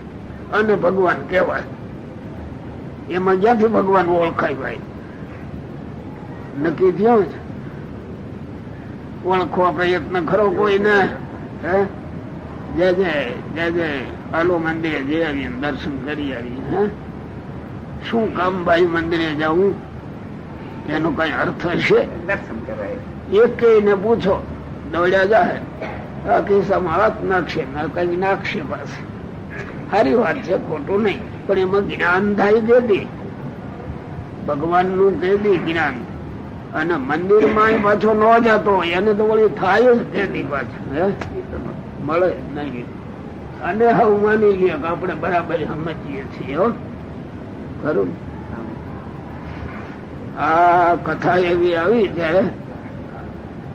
અને ભગવાન કેવાય. એમાં ક્યાંથી ભગવાન ઓળખાય ભાઈ? નક્કી થયો છે ઓળખવા પ્રયત્ન ખરો કોઈને? હે જય જય જય જય આલો મંદિરે જઈ આવીએ, દર્શન કરી આવીએ. હે શું કામ ભાઈ મંદિરે જવું? એનો કઈ અર્થ હશે? દર્શન કરાય. એક ને પૂછો દોડ્યા જાય, આ કિસ્સામાં હાથ નાખશે કઈ નાખશે પાસે. સારી વાત છે, ખોટું નહીં, પણ એમાં જ્ઞાન થાય દેદી, ભગવાન નું દેદી જ્ઞાન. અને મંદિર માં પાછો ન જતો એને તો વળી થાય જ દેદી પાછું. હે મળે નહીં. અને હવે માની લઈએ કે આપણે બરાબર સમજીએ છીએ ખરું. આ કથા એવી આવી છે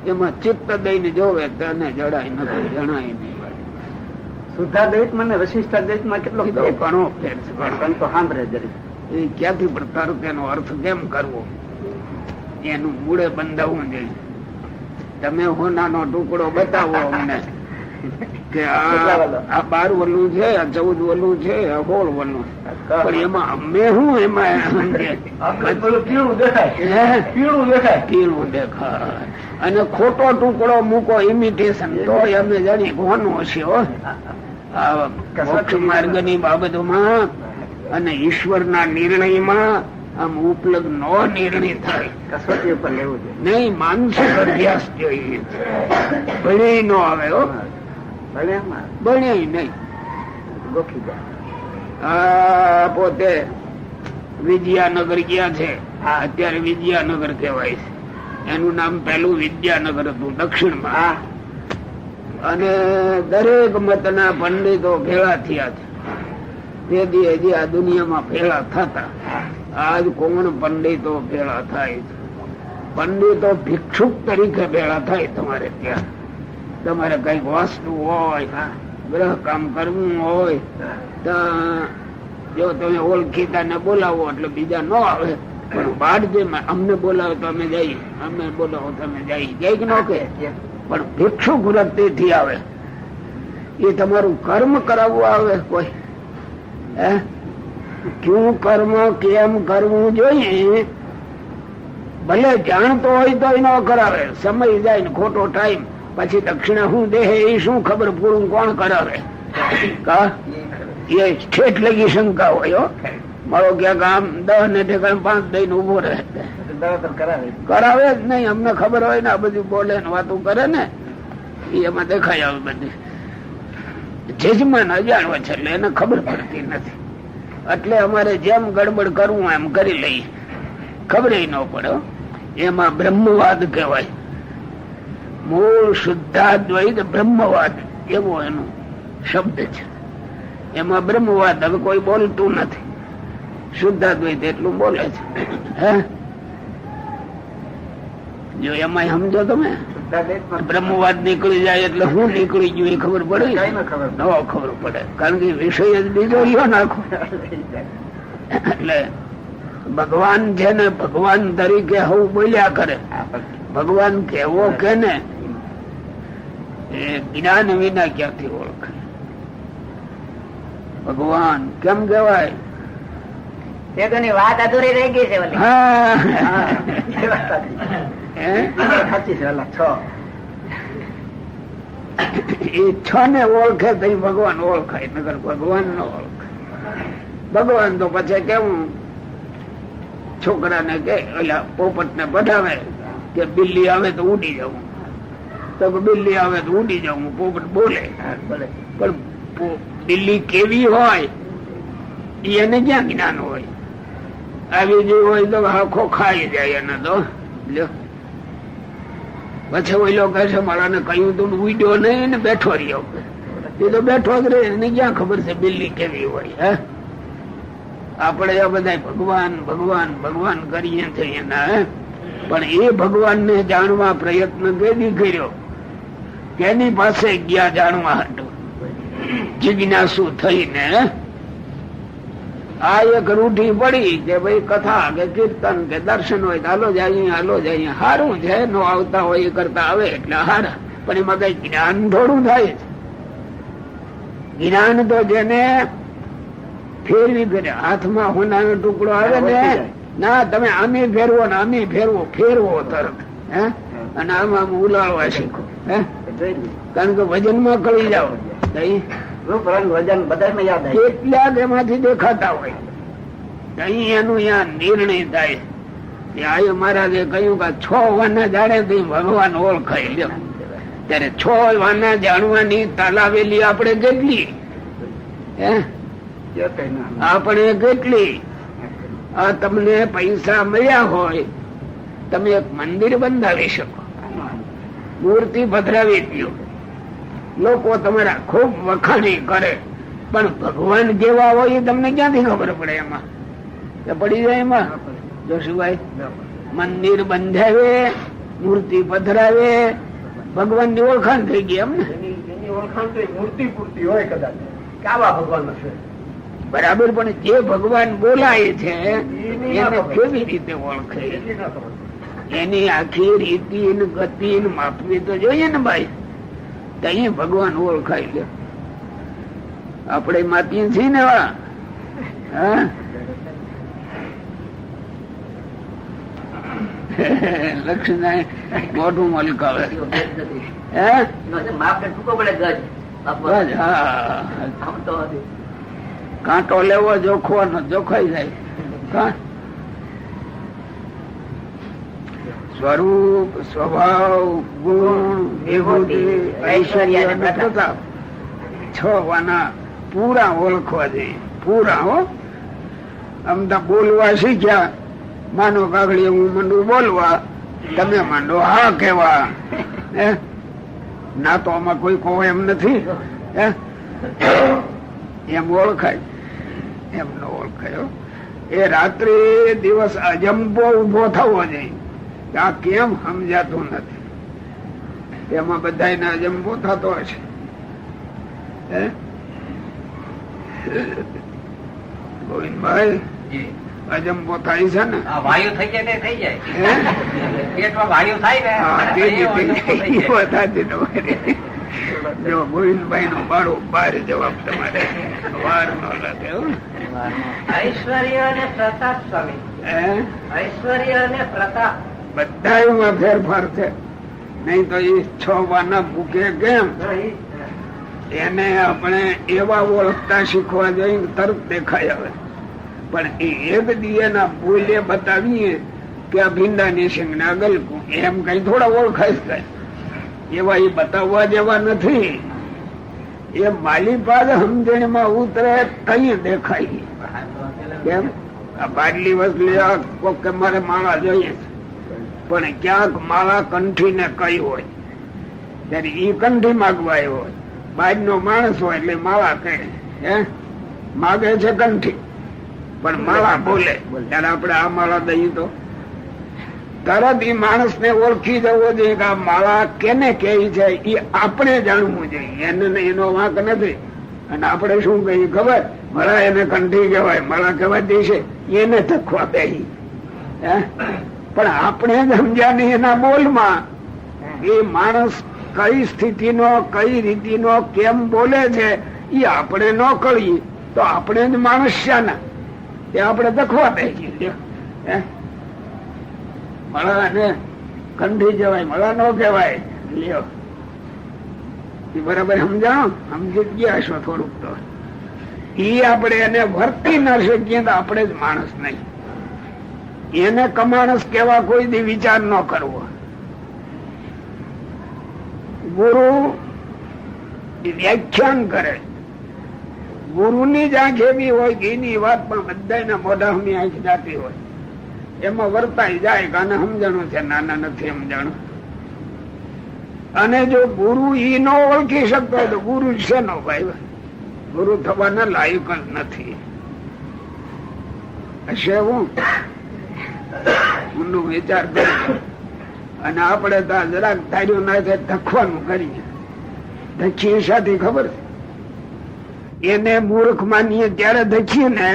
એમાં ચિત્ત દઈને જોવે તેને જડાય નથી, જણાય નહીં. શુદ્ધાદ્વૈત માં ને વશિષ્ઠાદ્વૈત માં કેટલો ઘણો ફેર છે. સંતો સાંભળે જરી એ ક્યાંથી પ્રકાર તેનો અર્થ કેમ કરવો એનું મૂળે બંધાવવું જોઈએ. તમે હોનાનો ટુકડો બતાવો અમને કે આ 12 વલું છે, આ 14 વલું છે, આ 16 વલું, પણ એમાં અમે શું એમાં પીળું દેખાય અને ખોટો ટુકડો મૂકો ઇમિટેશન તો અમે જાણી કોનું હશે. મોક્ષ માર્ગ ની બાબતોમાં અને ઈશ્વરના નિર્ણયમાં આમ ઉપલબ્ધ નો નિર્ણય થાય, કસોટી ઉપર લેવું છે નહીં. માનસિક અભ્યાસ જોઈએ, ભણે નો આવે બને નહીં. ગોખી જાય. આ પોતે વિદ્યાનગર ગયા છે, અત્યારે વિદ્યાનગર કહેવાય છે. એનું નામ પેલું વિદ્યાનગર હતું દક્ષિણમાં, અને દરેક મતના પંડિતો ભેળા થયા છે. તેથી હજી આ દુનિયામાં ભેળા થતા. આજ કોણ પંડિતો ભેળા થાય છે? પંડિતો ભિક્ષુક તરીકે ભેળા થાય. તમારે ત્યાં તમારે કઈક વસ્તુ હોય, ગ્રહ કામ કરવું હોય તો જો તમે ઓળખીતા ને બોલાવો એટલે બીજા ન આવે, પણ બાદ જે અમને બોલાવો તો અમે જઈએ, અમે બોલાવો તો અમે જઈએ, જઈ ન કે. પણ ભિક્ષુક વૃત્તિ થી આવે. એ તમારું કર્મ કરાવવું આવે કોઈ? ક્યું કર્મ કેમ કરવું જોઈએ? ભલે જાણતો હોય તો ન કરાવે. સમય જાય ને ખોટો ટાઈમ, પછી દક્ષિણા શું દે એ શું ખબર, પૂરું કોણ કરાવે? એ ઠેઠ લગી શંકા હોય. મારો ક્યાંક આમ 10 ને ઠેકાણે 5 દઈને ઉભો રહે, કરાવે જ નહીં. અમને ખબર હોય ને આ બધું બોલે ને વાતું કરે ને, એમાં દેખાય આવે બધી. જજમાન અજાણવા છે એટલે એને ખબર પડતી નથી. એટલે અમારે જેમ ગડબડ કરવું એમ કરી લઈએ, ખબર ન પડે. એમાં બ્રહ્મવાદ કહેવાય. મૂળ શુદ્ધાદ્વૈત બ્રહ્મવાદ એવો એનો શબ્દ છે. એમાં બ્રહ્મવાદ હવે કોઈ બોલતું નથી, શુદ્ધાદ્વૈત એટલું બોલે છે. હે જો એમાં સમજો તમે, બ્રહ્મવાદ નીકળી જાય એટલે હું નીકળી ગયું એ ખબર પડે? ન ખબર પડે, કારણ કે વિષય જ બીજો લ્યો નાખો. એટલે ભગવાન છે ને ભગવાન તરીકે હું બોલ્યા કરે. ભગવાન કેવો કે ને એ જ્ઞાન વિના ક્યાંથી ઓળખે? ભગવાન કેમ કેવાય? વાત અધૂરી રહી ગઈ છે. એ 6 ને ઓળખે તો ભગવાન ઓળખાય, નગર ભગવાન ન ઓળખાય. ભગવાન તો પછી કેવું છોકરાને કે ઓલા પોપટ ને બધાવે કે બિલ્લી આવે તો ઉડી જવું, તો બિલ્લી આવે તો ઉડી જવું. પોપટ બોલે, પણ બિલ્લી કેવી હોય એને ક્યાં જ્ઞાન હોય? આવી જે હોય તો આખો ખાઈ જાય એને તો. પછી ઓલો કહે છે મારાને કહ્યું તું ઉડ્યો નહીં ને બેઠો રહ્યો. એ તો બેઠો જ રહે, એને ક્યાં ખબર છે બિલ્લી કેવી હોય? હે આપણે આ બધા ભગવાન ભગવાન ભગવાન કરીએ છીએ એના, પણ એ ભગવાન ને જાણવા પ્રયત્ન કેદી કર્યો? કેની પાસે ગયા જાણવા હતું? જિજ્ઞાસુ થઈને. આ એક રૂઢી પડી કે ભાઈ કથા કે કીર્તન કે દર્શન હોય તો હાલો જાય, હાલો જાય. સારું છે, નો આવતા હોય એ કરતા આવે એટલે હારા, પણ એમાં કઈ જ્ઞાન થોડું થાય છે. જ્ઞાન તો જેને ફેરવી ફેરે, હાથમાં હોનાનો ટુકડો આવે ને, ના તમે આમે ફેરવો ને આમે ફેરવો, ફેરવો તરત. હે અને આમાં ઉલાળવા શીખો. હે કારણ કે વજન માં કળી જાઓ, વજન બધા યાદ કેટલાક એમાંથી દેખાતા હોય. અહીં એનું ત્યાં નિર્ણય થાય. આયુ મહારાજે કહ્યું કે 6 વાના જાણે ભગવાન ઓળખાય. લ્યો ત્યારે 6 વાના જાણવાની તાલાવેલી આપણે કેટલી? હે આપણે કેટલી? આ તમને પૈસા મળ્યા હોય, તમે એક મંદિર બંધાવી શકો, મૂર્તિ પધરાવી દો, લોકો તમારા ખૂબ વખાણી કરે, પણ ભગવાન જેવા હોય એ તમને ક્યાંથી ખબર પડે? એમાં પડી જાય એમાં જોશુભાઈ. મંદિર બંધાવે, મૂર્તિ પધરાવે, ભગવાન ની ઓળખાણ થઈ ગઈ એમ ને. એની ઓળખાણ તો મૂર્તિ પૂરતી હોય કદાચ કે આવા ભગવાન છે બરાબર, પણ જે ભગવાન બોલાય છે એને કેવી રીતે ઓળખે? એની આખી રીતિ ગતિ માપવી તો જોઈએ ને ભાઈ, ત્યાં ભગવાન ઓળખાય લે. આપણે માતીએ છીએ ને લક્ષ્મણ મોઢું મલકાવે. કાંટો લેવો જોખવાનો જોખાઈ જાય. સ્વરૂપ, સ્વભાવ, ગુણ, વિભૂતિ, ઐશ્વર્ય અને પ્રતાપ 6 વાના પૂરા ઓળખવા જોઈએ. પૂરા હો. આમ તો બોલવા શીખ્યા, માનો કાગળી હું મંડું બોલવા, તમે માંડો હા કેવા. ના તો આમાં કોઈ કહો એમ નથી. એમ ઓળખાય, એમ ન ઓળખાય. એ રાત્રે દિવસ અજંબો ઉભો થવો જોઈએ. આ કેમ સમજાતું નથી? એમાં બધા અજંબો થતો હશે. ગોવિંદભાઈ, અજંબો થાય છે ને? વાયુ થઈ જાય થઈ જાય, પેટમાં વાયુ થાય ને. જો ગોવિંદભાઈ નો બાળો બાર જવાબ તમારે વાર નો લાગે. ઐશ્વર્ય અને પ્રતાપ સ્વામી, ઐશ્વર્ય અને પ્રતાપ બધા ફેરફાર છે. નહી તો એ 6 વાના ભૂકે કેમ? એને આપણે એવા ઓળખતા શીખવા જોઈએ તરત દેખાય આવે. પણ એ એક દિયેના બોલે બતાવીએ કે આ ભીંડાની સિંગ ને અગલકું, એમ કઈ થોડા ઓળખાય જાય. એવા એ બતાવવા જેવા નથી. એ માલી પાસે સમજણમાં ઉતરે કઈ દેખાય. કેમ? આ બાટલી વસલી કોક કે મારે માળા જોઈએ છે, પણ ક્યાંક માળા કંઠી ને કઈ હોય ત્યારે ઈ કંઠી માગવા આવ્યો હોય. બાજ નો માણસ હોય એટલે માળા કહે, માગે છે કંઠી, પણ માળા બોલે. ત્યારે આપણે આ માળા દઈએ તો તરત એ માણસ ને ઓળખી જવો જોઈએ કે આ માળા કેને કે છે. એ આપણે જાણવું જોઈએ, એને એનો વાંક નથી. અને આપણે શું કહીએ ખબર? માળા એને કંઠી કહેવાય, માળા કહેવા દેશે એને તખવા બેહી. પણ આપણે જ સમજ્યા નહીં એના બોલમાં. એ માણસ કઈ સ્થિતિનો, કઈ રીતિનો, કેમ બોલે છે એ આપણે ન કહીએ તો આપણે જ માણસ શાના એ આપણે દખવા બેસી. મળા ને કંઠી જવાય, મળા ન કહેવાય. લ્યો, એ બરાબર સમજાણો? સમજી ગયા છો થોડુંક તો. ઈ આપણે એને વર્તી ન શકીએ તો આપણે જ માણસ નહીં. એને કમાણસ કેવા કોઈ દી વિચાર ન કરવો. ગુરુ વ્યાખ્યાન કરે, ગુરુ ની જ આંખ એવી હોય કે એની વાત પણ બધા મોઢાની આંખ જાતી હોય, એમાં વર્તાઈ જાય કે આને સમજણું છે, નાના નથી સમજણું. અને જો ગુરુ ઈ ન ઓળખી શકતો હોય તો ગુરુ છે નો ભાઈ, ગુરુ થવાના લાયક જ નથી. હશે હું ઊંડું વિચાર કરી. અને આપણે તો જરાક ધાર્યું ના થાય ધખવાનું કરીએ. ધખીએ સાથે ખબર છે? એને મૂર્ખ માનીએ ત્યારે ધખીએ ને,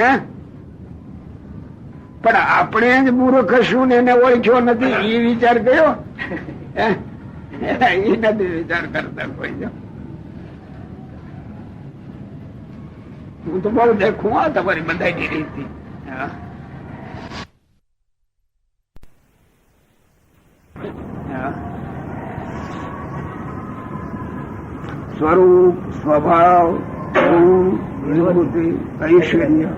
પણ આપણે જ મૂર્ખ હશું ને એને ઓળખ્યો નથી એ વિચાર કર્યો? એ નથી વિચાર કરતા કોઈ. હું તો બહુ દેખું આ તમારી બધાની રીતિ. સ્વરૂપ, સ્વભાવ, ગુણ, વિભૂતિ, ઐશ્વર્ય.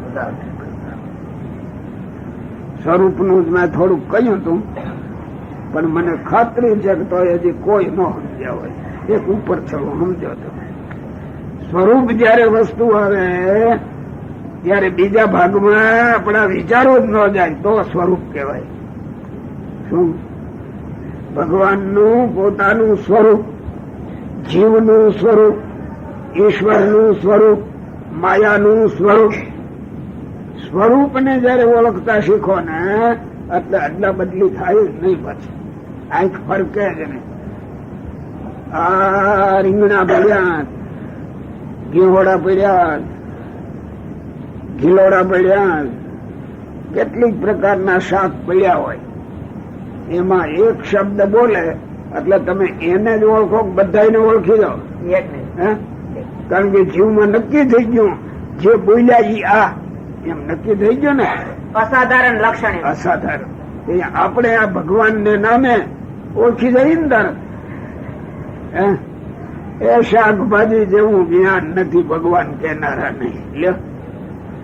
સ્વરૂપ નું જ મેં થોડુંક કહ્યું હતું, પણ મને ખાતરી છે કે તો હજી કોઈ ન સમજ્યા હોય. એક ઉપર ચલો સમજો તો. સ્વરૂપ જયારે વસ્તુ આવે ત્યારે બીજા ભાગમાં આપણા વિચારો જ ન જાય તો સ્વરૂપ કહેવાય. શું? ભગવાનનું પોતાનું સ્વરૂપ, જીવનું સ્વરૂપ, ઈશ્વરનું સ્વરૂપ, માયાનું સ્વરૂપ. સ્વરૂપ ને જયારે ઓળખતા શીખો ને એટલે અદલા બદલી થાય જ નહીં. પછી આંખ ફરકે જ નહીં. આ રીંગણા પડ્યા, ઘીહોડા પડ્યા, ઘીલોડા પડ્યા, કેટલીક પ્રકારના શાક પડ્યા હોય, એમાં એક શબ્દ બોલે એટલે તમે એને જ ઓળખો, બધાને ઓળખી દો. કારણ કે જીવમાં નક્કી થઈ ગયું જે બોલ્યા ઈ આ એમ નક્કી થઈ ગયું ને. અસાધારણ લક્ષણ. અસાધારણ. આપણે આ ભગવાન ને નામે ઓળખી જઈએ ને તરત. એ શાકભાજી જેવું જ્ઞાન નથી ભગવાન કહેનારા નહીં.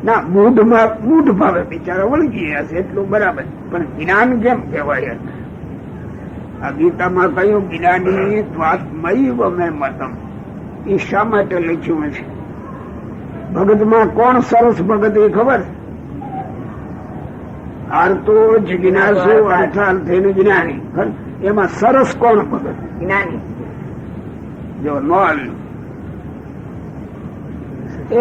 ના મૂઢ ભાવે બિચારા ઓળખી હશે એટલું બરાબર, પણ જ્ઞાન કેમ કહેવાય? આ ગીતામાં કયું જ્ઞાની ત્વાત્મૈવ મેં મતમ, એ શા માટે લખ્યું છે? ભગતમાં કોણ સરસ ભગત એ ખબર? આર્તો જિજ્ઞાસુ અર્થાર્થેનું જ્ઞાની. એમાં સરસ કોણ ભગત? જ્ઞાની. જો નોલ એ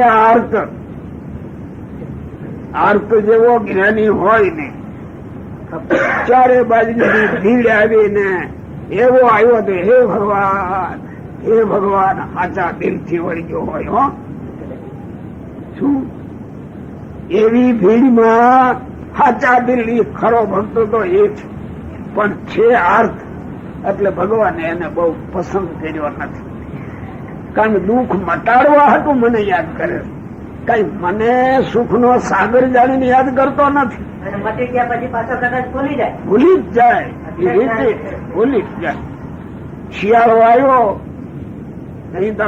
આર્ત જેવો જ્ઞાની હોય ને, ચારે બાજુની ભીડ આવીને એવો આવ્યો તો હે ભગવાન સાચા દિલથી વળગ્યો હોય. હો શું એવી ભીડમાં સાચા દિલ ખરો ભક્તો તો એ છે, પણ છે આર્થ. એટલે ભગવાને એને બહુ પસંદ કર્યો નથી. કારણ કે દુઃખ મટાડવા હતું મને યાદ કરે, કઈ મને સુખ નો સાગર જાણીને યાદ કરતો નથી. ભૂલી જ જાય એ રીતે, ભૂલી જ જાય. શિયાળો આવ્યો નહીં તો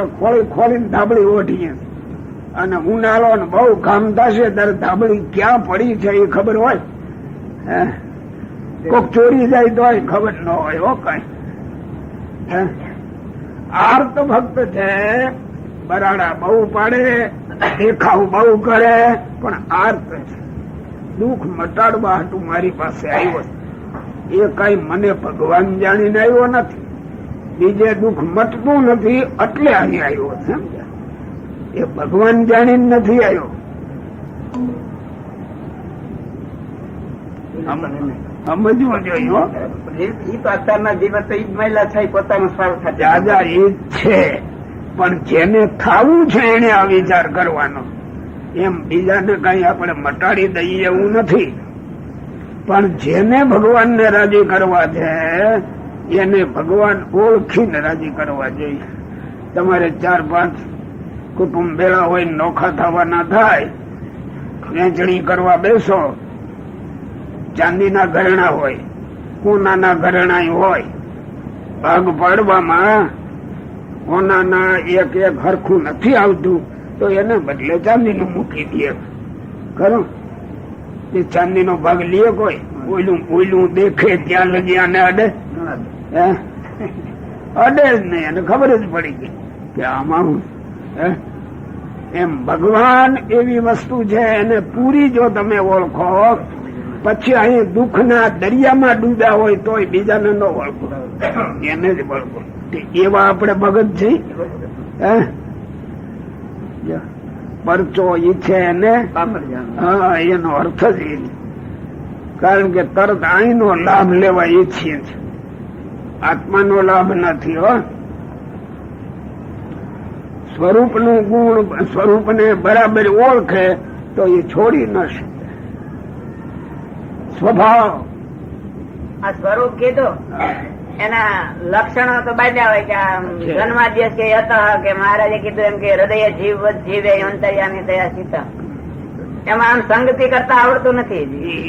ખોલીને ધાબળી ઓઢીએ, અને ઉનાળો ને બહુ કામ થશે ત્યારે ધાબળી ક્યાં પડી છે એ ખબર હોય? કોક ચોરી જાય તો ખબર ન હોય. હો કઈ આર્ત ભક્ત છે, બરાડા બહુ પાડે, દેખાવ બહુ કરે, પણ આર્ત છે. દુઃખ મટાડવા હતું મારી પાસે આવ્યો. એ કઈ મને ભગવાન જાણીને આવ્યો નથી, બીજે દુઃખ મટતું નથી એટલે અહીં આવ્યો. સમજ્યા? એ ભગવાન જાણીને નથી આવ્યો. સમજવું જોઈએ. અત્યારના જીવન તો ઈ જ મહિલા છે, પોતાનો સ્વાર્થ દાદા એ જ છે, પણ જેને ખાવું છે એને આ વિચાર કરવાનો. એમ બીજાને કઈ આપણે મટાડી દઈએ એવું નથી, પણ જેને ભગવાનને રાજી કરવા છે એને ભગવાન ઓળખીને રાજી કરવા જોઈએ. તમારે 4-5 કુટુંબ ભેળા હોય, નોખા થવાના થાય, વેચણી કરવા બેસો, ચાંદીના ઘરેણા હોય, કોનાના ઘરેણા હોય, ભાગ પાડવામાં કોનાના એક હરખું નથી આવતું તો એને બદલે ચાંદીનું મૂકી દે. ખરું? એ ચાંદીનો ભાગ લે કોઈ? ઓઈલું દેખે ત્યાં લગી આને અડે? અડે જ નહીં, એને ખબર જ પડી ગઈ કે આમાં હું. એમ ભગવાન એવી વસ્તુ છે, એને પૂરી જો તમે ઓળખો, પછી અહીં દુઃખના દરિયામાં ડૂબ્યા હોય તોય બીજાને ન ઓળખો, એને જ ઓળખો. એવા આપણે ભગત છે. પરચો ઈચ્છે એને એનો અર્થ જ એ, કારણ કે તરત અહીંનો લાભ લેવા ઈચ્છીએ છીએ, આત્માનો લાભ નથી. હો સ્વરૂપનું ગુણ, સ્વરૂપને બરાબર ઓળખે તો એ છોડી ન શકે. સ્વભાવ આ સ્વરૂપ કીધું, એના લક્ષણો તો બાંધ્યા હોય કે જન્માદ્યસ કે હતા કે મહારાજે કીધું એમ કે હૃદય જીવવત જીવે અંતર્યામી થયા સીતા. એમાં આમ સંગતિ કરતા આવડતું નથી.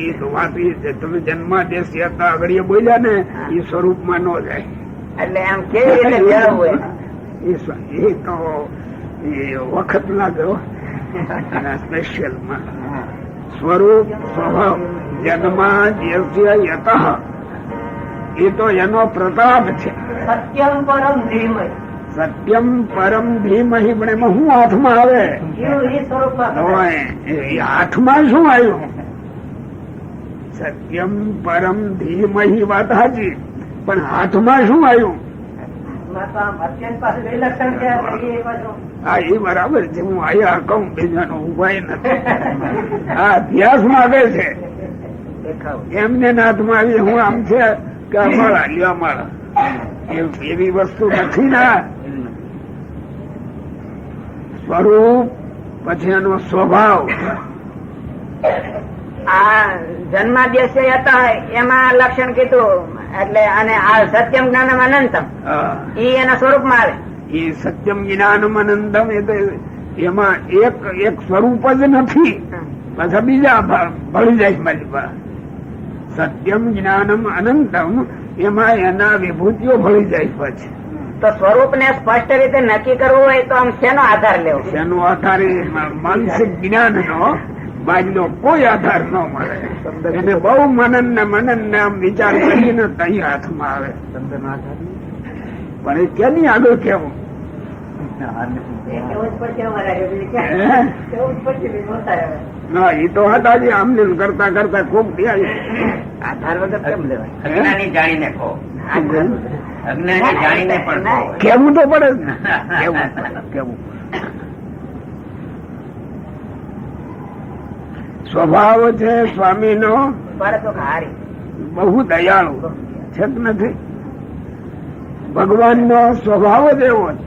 એ તો વાત એ છે, તમે જન્માદ્યસ હતા આગળ બોલ્યા ને, એ સ્વરૂપમાં ન જાય. એટલે આમ કેવી રીતે મેળવવું? એ તો વખત ના કરો સ્પેશિયલ માં. સ્વરૂપ સ્વભાવ જન્માદ્યસ્ય યતઃ એ તો એનો પ્રતાપ છે. સત્યમ પરમ ધીમય. સત્યમ પરમ ધીમહી, પણ એમાં શું હાથમાં આવે? હાથમાં શું આવ્યું? સત્યમ પરમ ધીમહી વાત સાચી, પણ હાથમાં શું આવ્યું? હા, એ બરાબર છે. હું આયા કહું, બીજાનો ઉપાય નથી. આ અભ્યાસ માંગે છે. એમને હાથમાં આવી હું આમ છે કે અમારા લ્યો અમારા એવી વસ્તુ નથી ના. સ્વરૂપ પછી એનો સ્વભાવ. આ જન્માદ્યસ્ય હતા એમાં લક્ષણ કીધું એટલે અને આ સત્યમ જ્ઞાનમ અનંતમ ઈ એના સ્વરૂપમાં આવે. એ સત્યમ જ્ઞાનમ અનંતમ એ તો એમાં એક સ્વરૂપ જ નથી, પાછા બીજા ભળી જાય મારી પાસે. સત્યમ જ્ઞાનમ અનંતમ એમાં એના વિભૂતિઓ ભળી જાય પછી. તો સ્વરૂપ ને સ્પષ્ટ રીતે નક્કી કરવું હોય તો આમ શેનો આધાર લેવો? શેનો આધાર? માનસિક જ્ઞાન નો બાજનો કોઈ આધાર ન મળે. એને બહુ મનન ને આમ વિચાર કરીને તઈ હાથમાં આવે. પણ એ કેની આગળ કેવું? ના એ તો હતા જ આમને કરતા કરતા ખૂબ આધાર વગર કેમ લેવાય? અજ્ઞાની જાણીને કહો, અજ્ઞાની જાણીને પણ કહો. કેવું તો પડે જ ને. કેવું સ્વભાવ છે સ્વામી નો બહુ દયાળુ છે કે નથી? ભગવાન નો સ્વભાવ જ એવો છે.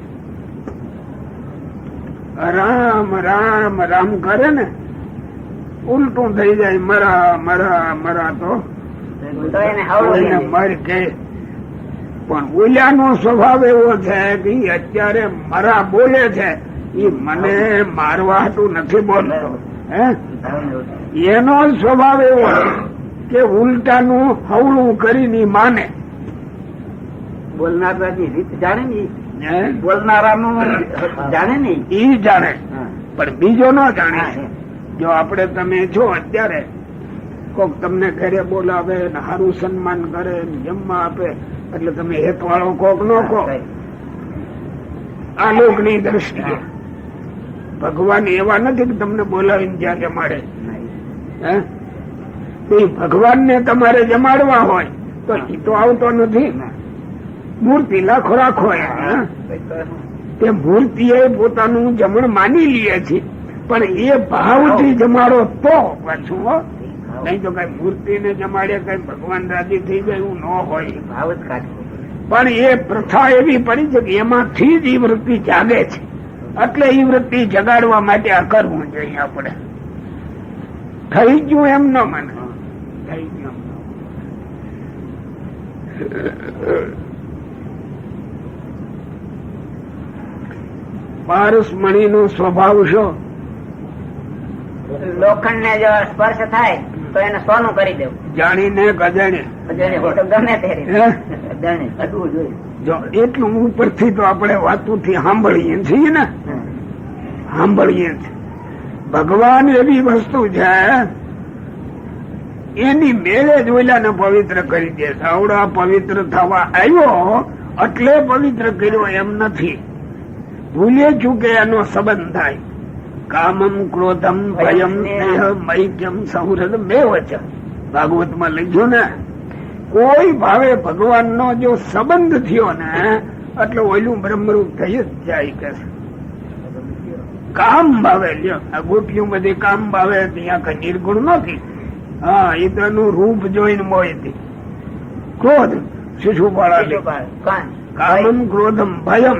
રામ રામ રામ કરે ને ઉલટું થઈ જાય. મરા મરા મરા તો મર કે. પણ બોલ્યાનો સ્વભાવ એવો છે કે અત્યારે મરા બોલે છે એ મને મારવા હાટું નથી બોલતો. એનો સ્વભાવ એવો કે ઉલટાનું હવળું કરીને માને. બોલનારાની રીત જાણે ને, બોલનારાનું જાણે ને ઈ જાણે, પણ બીજો ન જાણે. જો આપણે તમે છો અત્યારે કોક તમને ઘરે બોલાવે ને સારું સન્માન કરે ને જમવા આપે એટલે તમે હેત વાળો કોક નો કહો. આ લોકની દ્રષ્ટિએ ભગવાન એવા નથી કે તમને બોલાવીને જ્યાં જમાડે. ભગવાન ને તમારે જમાડવા હોય તો એ તો આવતો નથી. મૂર્તિ લાખો રાખો તે મૂર્તિ એ પોતાનું જમણ માની લે છે, પણ એ ભાવથી જમાડો તો પાછું. નહીં તો કઈ મૂર્તિ ને જમાડે કઈ ભગવાન રાજી થઈ જાય એવું ન હોય. ભાવ જ કાઢવો. પણ એ પ્રથા એવી પડી છે કે એમાંથી જ એ વૃત્તિ જાગે છે. એટલે એ વૃત્તિ જગાડવા માટે આ કરવું જોઈએ આપણે. થઈ ગયું એમ ન મને, થઈ ગયું. પારસમણી નો સ્વભાવ શું? લોખંડ ને જો સ્પર્શ થાય તો એને સોનું કરી દેવું. જાણીને કજાણે ગમે તે જો એટલું ઉપરથી તો આપણે વાતોથી સાંભળીએ છીએ ને, સાંભળીએ છીએ. ભગવાન એવી વસ્તુ છે એની મેળે જ ઓલાને પવિત્ર કરી દે. આવડા પવિત્ર થવા આવ્યો એટલે પવિત્ર કર્યો એમ નથી. ભૂલે ચૂકે એનો સંબંધ થાય. કામમ ક્રોધમ ભયમ મૈક્યમ સૌહૃદ બે વચન ભાગવતમાં લખ્યું ને. કોઈ ભાવે ભગવાન નો જો સંબંધ થયો ને એટલે ઓલું બ્રહ્મરૂપ થઈ જ જાય. કે કામ ભાવે લ્યો આ ગોપીઓ બધી કામ ભાવે ત્યાં કઈ નિર્ગુણ નથી. હા એ તો એનું રૂપ જોઈને મોયતી. ક્રોધ શિશુ પાળા કામમ ક્રોધમ ભયમ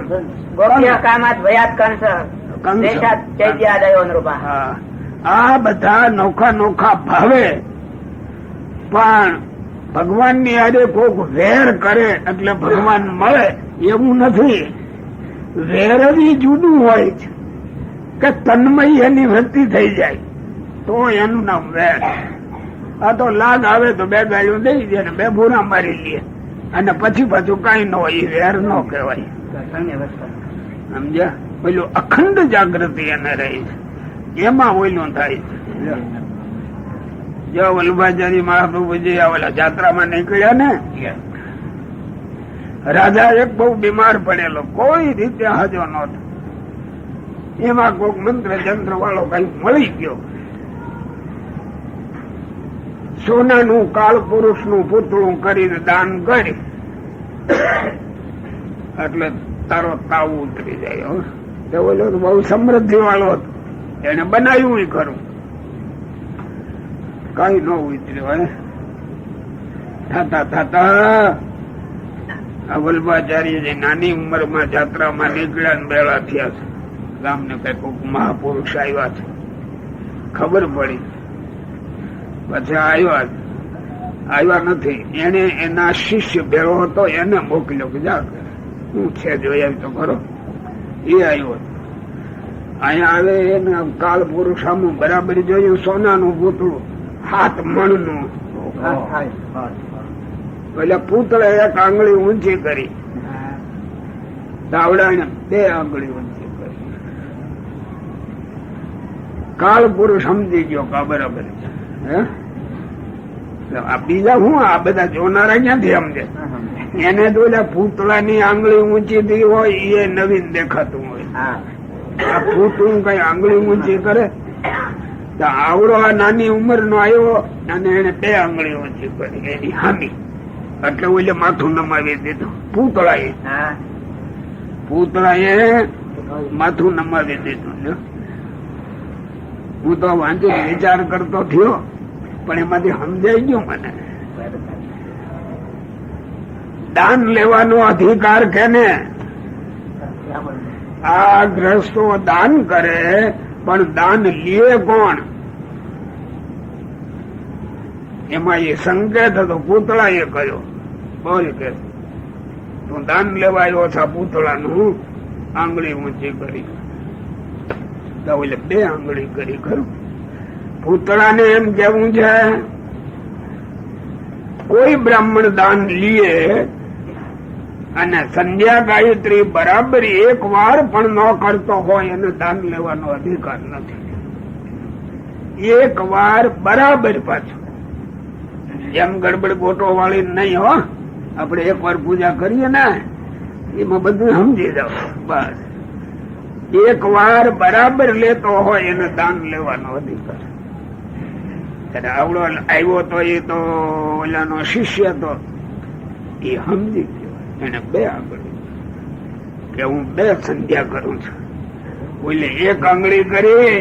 આ બધા નોખા નોખા ભાવે. પણ ભગવાન ની આડે કોક વેર કરે એટલે ભગવાન મળે એવું નથી. વેર જ જુદું હોય છે કે તન્મય એની વૃત્તિ થઈ જાય તો એનું નામ વેર. આ તો લાગ આવે તો બે ગાળીઓ દઈ દે ને બે ભૂરા મારી લે અને પછી પાછું કઈ ન હોય. એ વેર ન કહેવાય. સમજ્યા? પેલું અખંડ જાગૃતિ એને રહી છે એમાં ઓઈલું થાય છે. જો વલ્લભાચાર્ય મહાપ્રભુજી ઓલા જાત્રામાં નીકળ્યા ને, રાજા એક બહુ બીમાર પડેલો, કોઈ રીતે હાજો નહોતો. એમાં કોઈક મંત્ર જંત્ર વાળો કઈ મળી ગયો. સોનાનું કાળ પુરુષ નું પૂતળું કરીને દાન કરી એટલે તારો તાવ ઉતરી જાય. ઓલો બહુ સમૃદ્ધિ વાળો હતો, એને બનાવ્યું ખરું, કઈ ન ઉતર્યું. થતા થતા આ વલ્લભાચાર્યજી નાની ઉંમરમાં જાત્રામાં નીકળ્યા ને બેળા થયા છે. ગામને કઈક મહાપુરુષ આવ્યા છે, ખબર પડી. પછી આવ્યા નથી. એને એના શિષ્ય ભેળો હતો, એને મોકલ્યો કે જા હું છે જોઈ તો ખરો. એ આવ્યો અહીંયા આવે એને કાળ પુરુષ આમ બરાબર જોયું, સોનાનું પૂતળું 7 મણનું. એટલે પૂતળે 1 આંગળી ઊંચી કરી, દાવડાને 2 આંગળી ઊંચી કરી. કાળ પુરુષ સમજી ગયો કે બરાબર છે. આ બીજા શું આ બધા જોનારા ક્યાંથી સમજે? એને તો પૂતળાની આંગળી ઊંચી થઈ હોય એ નવીન દેખાતું હોય. આ પૂતળું કઈ આંગળી ઊંચી કરે? આવડો આ નાની ઉંમર નો આવ્યો અને એને 2 આંગળી ઊંચી કરી એની હામી. એટલે ઓલે માથું નમાવી દીધું પૂતળાએ માથું નમાવી દીધું. હું તો વાંચી વિચાર કરતો થયો, પણ એમાંથી સમજાઈ ગયું મને. દાન લેવાનો અધિકાર કેને? આ ગ્રસ્તો દાન કરે, પણ દાન લે કોણ? એમાં એ સંકેત હતો. પૂતળા એ કહ્યો, બોલ કે તું દાન લેવા આવ્યો છે પૂતળાનું, આંગળી ઊંચી કરી. એટલે 2 આંગળી કરી. ખરું પૂતળાને એમ કેવું છે, કોઈ બ્રાહ્મણ દાન લીએ અને સંધ્યા ગાયત્રી બરાબર 1 વાર પણ ન કરતો હોય એને દાન લેવાનો અધિકાર નથી. 1 વાર બરાબર. પાછું એમ ગડબડ ગોટો વાળી નહીં હો. આપણે 1 વાર પૂજા કરીએ ને એમાં બધું સમજી જાવ. બસ 1 વાર બરાબર લેતો હોય એને દાન લેવાનો અધિકાર. આવડો આવ્યો તો એ તો ઓલાનો શિષ્ય તો એ સમજી ગયો. એને 2 આંગળી કે હું 2 સંધ્યા કરું છું. ઓલે 1 આંગળી કરી,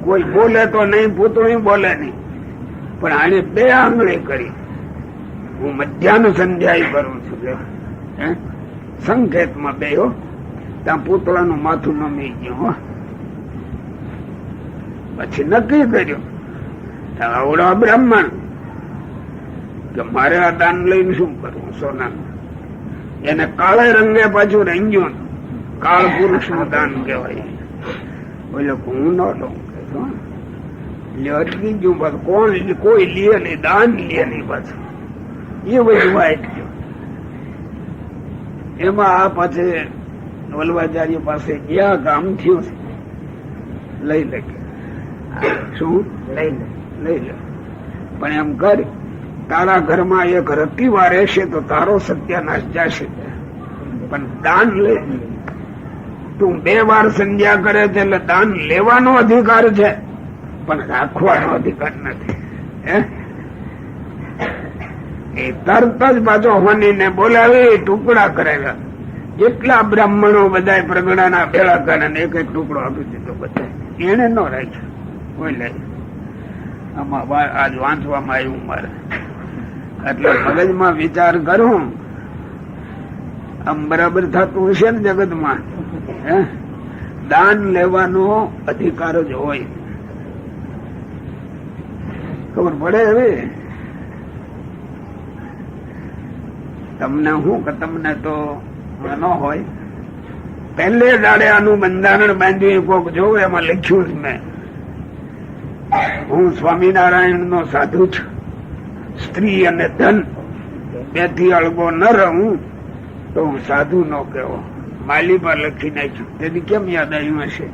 કોઈ બોલે તો નહીં, પૂતળું બોલે નહીં, પણ આને 2 આંગળી કરી. હું મધ્યાહન સંધ્યા કરું છું. સંકેતમાં 2 હો. ત્યાં પૂતળાનું માથું નમી ગયું. પછી નક્કી કર્યું આવડા બ્રાહ્મણ કે મારે આ દાન લઈને શું કરવું સોનાનું. એને કાળે રંગે પાછું રંગ્યું. કાળ પુરુષ નું દાન કહેવાય. બોલે હું ન લઉં. અટકી ગયું. કોણ કોઈ લે નહીં, દાન લે નહીં. પાછું એ બધું વાઈટ ગયું. એમાં આ પાછે વલ્લભાચાર્ય પાસે ગયા, કામ થયું છે, લઈ લે. શું લઈ લે? લઈ લે. પણ એમ કર, તારા ઘરમાં 1 રતિવાર રહેશે તો તારો સત્યાનાશ જશે. પણ દાન લે. તું 2 વાર સંધ્યા કરે છે એટલે દાન લેવાનો અધિકાર છે, પણ રાખવાનો અધિકાર નથી. એ તરત જ પાછો હોનીને બોલાવી ટુકડા કરેલા. જેટલા બ્રાહ્મણો બધા પ્રગણાના ભેળા કરે 1 ટુકડો આપી દીધો. બધા એને ન રાખ્યો. કોઈ લે આમાં આજ વાંચવામાં આવ્યું મારે. એટલે મગજમાં વિચાર કરું આમ બરાબર થતું હશે ને જગતમાં. દાન લેવાનો અધિકાર જ હોય. ખબર પડે હવે તમને? શું કે તમને તો ન હોય. પહેલે દાડે આનું બંધારણ બાંધ્યું કોક જોવું, એમાં લખ્યું જ મેં, હું સ્વામિનારાયણ નો સાધુ છું, સ્ત્રી અને ધન 2 થી અળગો ન રહું તો હું સાધુ નો કહેવો. માલી પર લખી નાખ્યું. તેથી કેમ યાદ આવ્યું હશે?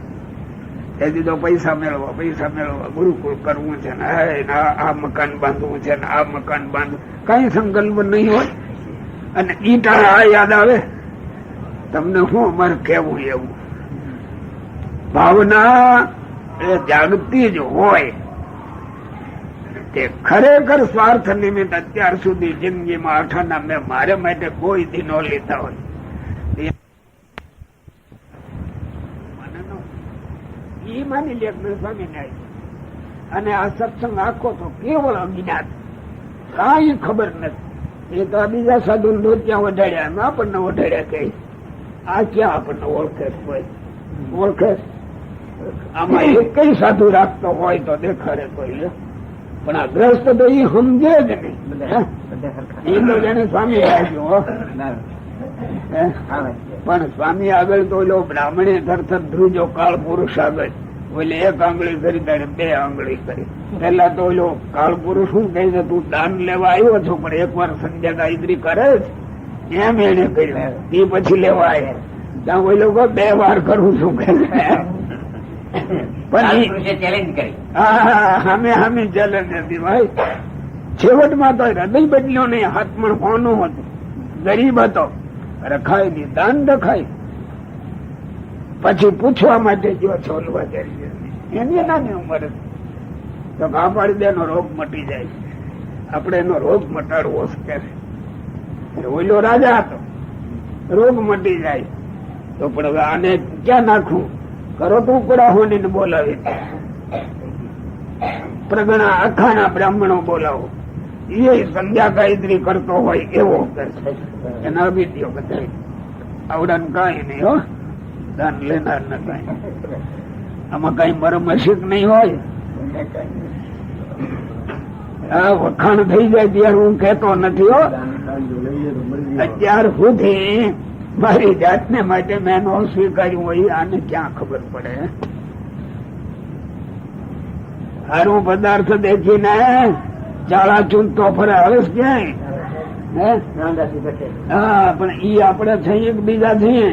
તેથી તો પૈસા મેળવવા ગુરુકુળ કરવું છે ને આ મકાન બાંધવું છે ને આ મકાન બાંધવું. કઈ સંકલ્પ નહીં હોય અને ઈટા આ યાદ આવે. તમને શું અમારે કેવું? એવું ભાવના એ જાગતી જ હોય. તે ખરેખર સ્વાર્થ નિમિત્ત અત્યાર સુધી જિંદગીમાં આઠાના મેં મારે માટે કોઈ દી ન લીધા હોય. એ માની લે સ્વામિનારાયણ અને આ સત્સંગ આખો તો કેવળ અજ્ઞાત, કઈ ખબર નથી. એ તો આ બીજા સાધુ દૂધ ત્યાં ઓઢાડ્યા, આપણને ઓઢાડ્યા કઈ. આ ક્યાં આપણને ઓળખે કોઈ? ઓળખે? આમાં એક કઈ સાધુ રાખતો હોય તો દેખાડે કોઈ. પણ આ ગ્રસ્ત તો એ સમજે જ નહીં. એ તો જેને સ્વામી રાખ્યો. પણ સ્વામી આગળ તો ઓલો બ્રાહ્મણે તરત ધ્રુજો કાળ પુરુષ આગળ ઓલે એક આંગળી કરી તારે 2 આંગળી કરી. પેલા તો ઓલો કાળ પુરુષ શું કહે છે, તું દાન લેવા આવ્યો છો પણ એક વાર સંધ્યા ગાયત્રી કરે જ એમ એને કર્યું. એ પછી લેવા આવે ત્યાં ઓઈ લોકો 2 વાર કરું છું કે ચેલેન્જ કરી. સામે ચેલેન્જ હતી ભાઈ. છેવટમાં તો હૃદય બદલ્યો નહીં, હાથમાં હોનું હતું, ગરીબ હતો, રખાય નહીં, દાન રખાય. પછી પૂછવા માટે જો છોલવા જાય એની નાની ઉંમર તો ઘા પાડી દે એનો રોગ મટી જાય. આપણે એનો રોગ મટાડવો છે. ઓલો રાજા હતો, રોગ મટી જાય તો પણ હવે આને ક્યાં નાખવું? કરો તો ઉપડા હોની ને બોલાવી પ્રગણા આખાના બ્રાહ્મણો બોલાવો, એ સંધ્યા ગાયત્રી કરતો હોય એવો કરશે. એના વિધિઓ બધા આવડા કઈ નહીં હો, દાન લેનાર ને કઈ આમાં કઈ મરમ હશીક નહીં હોય. આ વખાણ થઈ જાય ત્યારે હું કેતો નથી હો. અત્યાર સુધી મારી જાતને માટે મેં નો સ્વીકાર્યું હોય, આને ક્યાં ખબર પડે? સારું પદાર્થ દેખીને ચાળા ચૂંટતો ફરે હવે ક્યાંય? હા, પણ ઈ આપડે છીએ એકબીજા છીએ.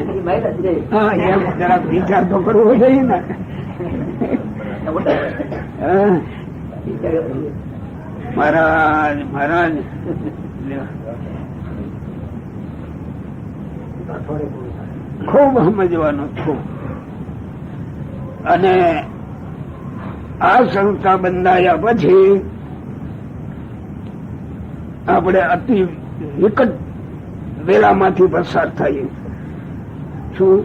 હા, એમ જરાક વિચાર તો કરવો જોઈએ ને. મહારાજ મહારાજ ખૂબ સમજવાનું છું. અને આ સંસ્થા બંધાયા પછી આપણે અતિ વિકટ વેળામાંથી પસાર થઈએ. શું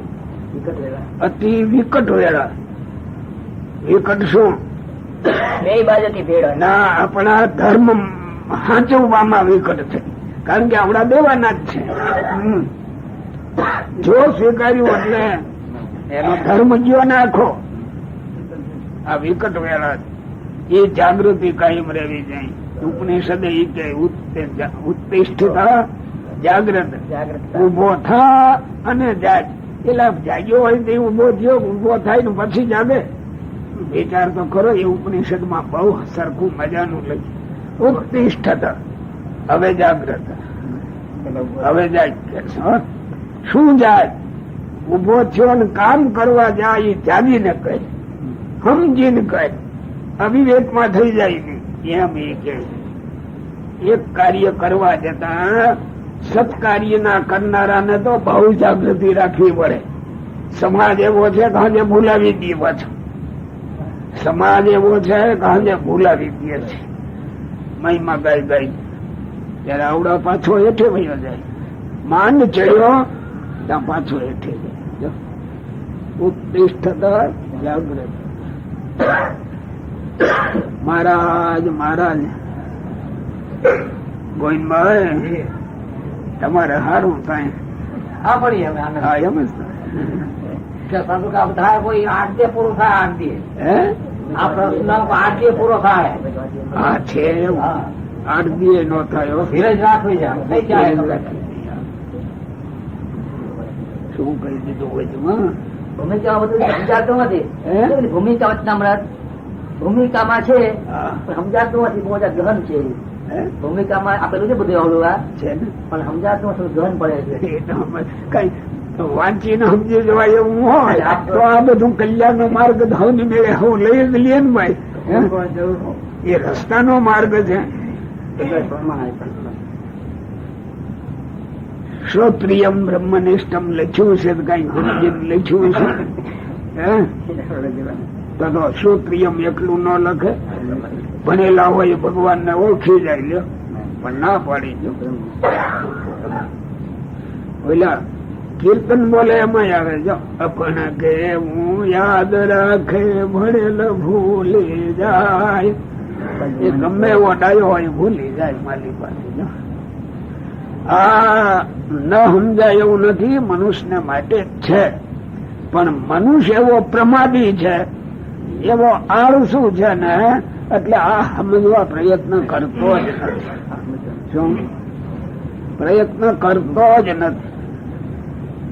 અતિ વિકટ વેળા? વિકટ શું? બે બાજુથી ભેળો ના, આપણા ધર્મ સાચવવામાં વિકટ છે. કારણ કે આપણા દેવાના જ છે. જો સ્વીકાર્યું એટલે એનો ધર્મ જો નાખો. આ વિકટ વેળા એ જાગૃતિ કાયમ રહેવી જાય. ઉપનિષદ એ કે ઉત્તિષ્ઠતા જાગ્રત, ઉભો થા અને જાગ. એટલે જાગ્યો હોય તો ઉભો થયો, ઉભો થાય ને પછી જાગે. વિચાર તો ખરો. એ ઉપનિષદ માં બહુ સરખું મજાનું લખ્યું. ઉત્તિષ્ઠતા, હવે જાગ્રત, હવે જાગ. શું જાય? ઉભો થયો ને કામ કરવા જાય એ જાગીને કહે, સમજીને કહે, અવિવેકમાં થઈ જાય નહીં. એમ એ કે એક કાર્ય કરવા જતા સત્કાર્ય ના કરનારાને તો બહુ જાગૃતિ રાખવી પડે. સમાજ એવો છે કે આજે ભૂલાવી દે પાછો. સમાજ એવો છે કે આજે ભૂલાવી દે છે. મહિમા ગાય ગાય ત્યારે આવડા પાછો હેઠે વયો જાય. માંડ ચડ્યો ત્યાં પાછો હેઠે જાય. ઉત્તિષ્ઠતા જાગૃત. મહારાજ મહારાજ ગોવિંદભાઈ તમારે સારું કઈ? હા, એમ જ થાય. કોઈ 8 દે પૂરું થાય. 8 દે આ પ્રશ્ન 8 દે પૂરો થાય. હા છે એવું. 8 દીએ નો થાય. ધીરજ રાખવી જાય. શું કહી દીધું હોય? ભૂમિકા બધું સમજાતું નથી. ભૂમિકા ભૂમિકામાં છે સમજાતું નથી. બહુ ગહન છે ભૂમિકામાં. આપેલું છે બધું અવળું છે પણ સમજાતું નથી, ગહન પડે છે. કઈ વાંચી ને સમજી જવાય એવું હોય તો આ બધું કલ્યાણ નો માર્ગ ધવની મેળે હું લઈ જ લઈએ ને ભાઈ. એ રસ્તાનો માર્ગ છે. શ્રોત્રિયમ બ્રહ્મનિષ્ઠમ લખ્યું છે કઈ સમજીને લખ્યું છે તો શ્રોત્રિયમ એકલું ન લખે. ભણેલા હોય ભગવાન ને ઓળખી જાય લ્યો, પણ ના પાડી દો. ઓલા કીર્તન બોલે એમાં આવે જો, અપણ કે હું યાદ રાખે ભણેલ ભૂલી જાય. એ ગમે એવો ડાયો હોય ભૂલી જાય માલી પાસે. જો આ ન સમજાય એવું નથી, મનુષ્યને માટે જ છે. પણ મનુષ્ય એવો પ્રમાદી છે, એવો આળસુ છે ને, એટલે આ સમજવા પ્રયત્ન કરતો જ નથી. શું પ્રયત્ન કરતો જ નથી.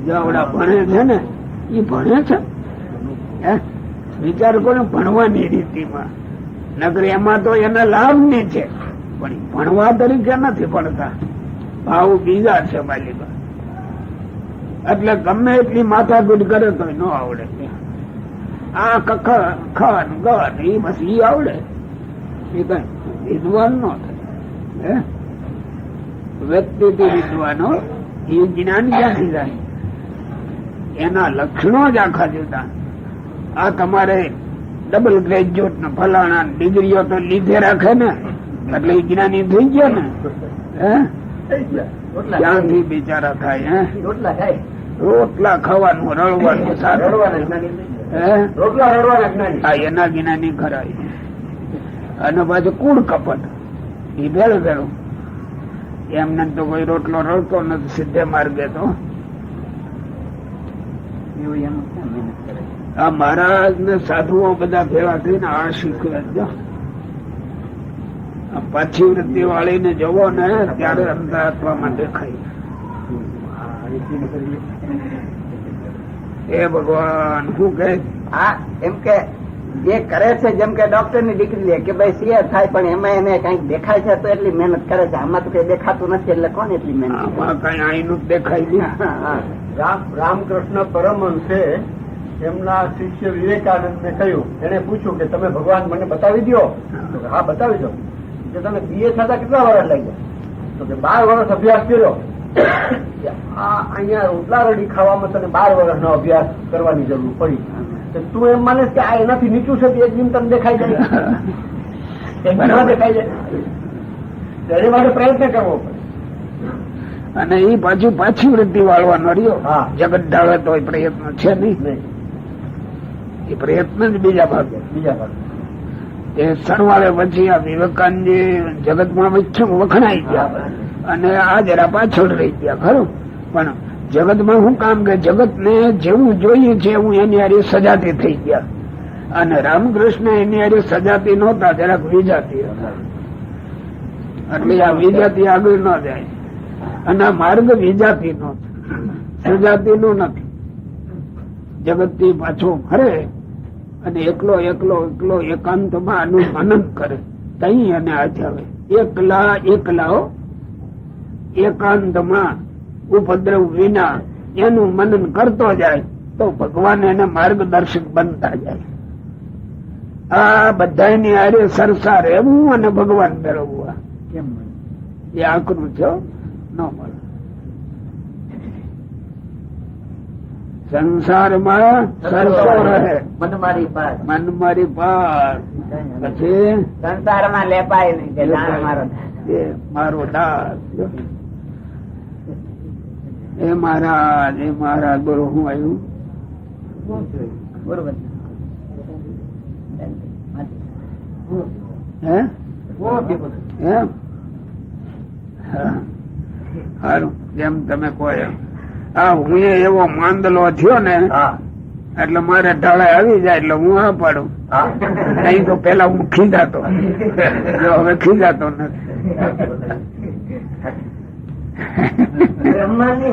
જેવડા ભણે છે ને એ ભણે છે, વિચાર કરો ભણવાની રીતિમાં. નગર એમાં તો એના લાભ ની છે, પણ ભણવા તરીકે નથી ભણતા, ભાવ બીજા છે માલિકા. એટલે ગમે એટલી માથાકૂટ કરે તો ન આવડે. આ કખ ખન ગન એ બસ ઈ આવડે, એ કઈ વિદ્વાન નો થાય. વ્યક્તિ વિદ્વાનો એ જ્ઞાન ક્યાંથી જાય? એના લક્ષણો જ આખા જુદા. આ તમારે ડબલ ગ્રેજ્યુએટ ને ફલાણા ડિગ્રીઓ તો લીધે રાખે ને, એટલે એ જ્ઞાની થઈ ગયા ને. ક્યાંથી બિચારા થાય? રોટલા ખાવાનું, રળવાનું, એના જ્ઞાની ખરાય. અને પાછું કુળ કપટ એ ભેળ ભેળું. એમને તો કોઈ રોટલો રળતો નથી સીધે માર્ગે. તો આ મહારાજ ને સાધુઓ બધા ભેળા થઈને આ શીખવે. પાછી વૃત્તિ વાળી ને જવો ને ત્યારે અંતરાત્મામાં દેખાય. એ ભગવાન શું કે? હા, એમ કે જે કરે છે, જેમ કે ડોક્ટર ની ડિગ્રી લે કે ભાઈ સીએ થાય, પણ એમાં એને કઈક દેખાય છે તો એટલી મહેનત કરે છે. આમાં તો કઈ દેખાતું નથી, એટલે કોણ એટલી મહેનત? આમાં કઈ આઈનું દેખાય. રામકૃષ્ણ પરમહંસે એમના શિષ્ય વિવેકાનંદ ને કહ્યું, એને પૂછ્યું કે તમે ભગવાન મને બતાવી દો. હા, બતાવી દો. કે તમે બીએ થતા કેટલા વર્ષ લાગ્યા? તો કે 12 વર્ષ અભ્યાસ કર્યો. અહીંયા રોટલા રડી ખાવામાં તને 12 વર્ષનો અભ્યાસ કરવાની જરૂર પડી. તું એમ માને કે આ એનાથી નીચું છે એક દિન તને દેખાઈ જાય, દેખાઈ જાય. એની માટે પ્રયત્ન કરવો પડે. અને એ પાછું પાછી વૃત્તિ વાળવાનો રહ્યો. જગત ડાળે તો પ્રયત્ન છે નહીં. એ પ્રયત્ન જ બીજા ભાગે. એ સરવાળે પછી આ વિવેકાનંદજી જગતમાં વખણાઈ ગયા અને આ જરા પાછળ રહી ગયા. ખરું, પણ જગતમાં શું કામ કે જગત ને જેવું જોઈએ છે એવું એની હારે સજાતી થઈ ગયા. અને રામકૃષ્ણ એની હારે સજાતી નહોતા, જરાક વિજાતી હતા. એટલે આ વિજાતી આગળ ન જાય. અને આ માર્ગ વિજાતી નો, સજાતી નો નથી. જગત થી પાછો ફરે અને એકલો એકલો એકલો એકાંતમાં આનું મનન કરે. તઈ અને આજ આવે એકલા એકલા એકાંતમાં ઉપદ્રવ વિના એનું મનન કરતો જાય તો ભગવાન એને માર્ગદર્શક બનતા જાય. આ બધાની આરે સરસા રહેવું અને ભગવાન મેળવવું કેમ એ આકરું છે, ન મળે. સંસારમાં સરસો રહે મન મારી પાર, પછી સંસારમાં લેપાય નહીં કે મારો દાસ. એ મહારાજ બોલો હું આવ્યું? બરોબર. સારું, જેમ તમે કહો એમ. આ હું એવો માંદલો થયો ને એટલે મારે ઢાળે આવી જાય એટલે હું આ પાડું. નહીં તો પેલા હું ખીજાતો, હવે ખીજાતો નથી. બ્રહ્માંડ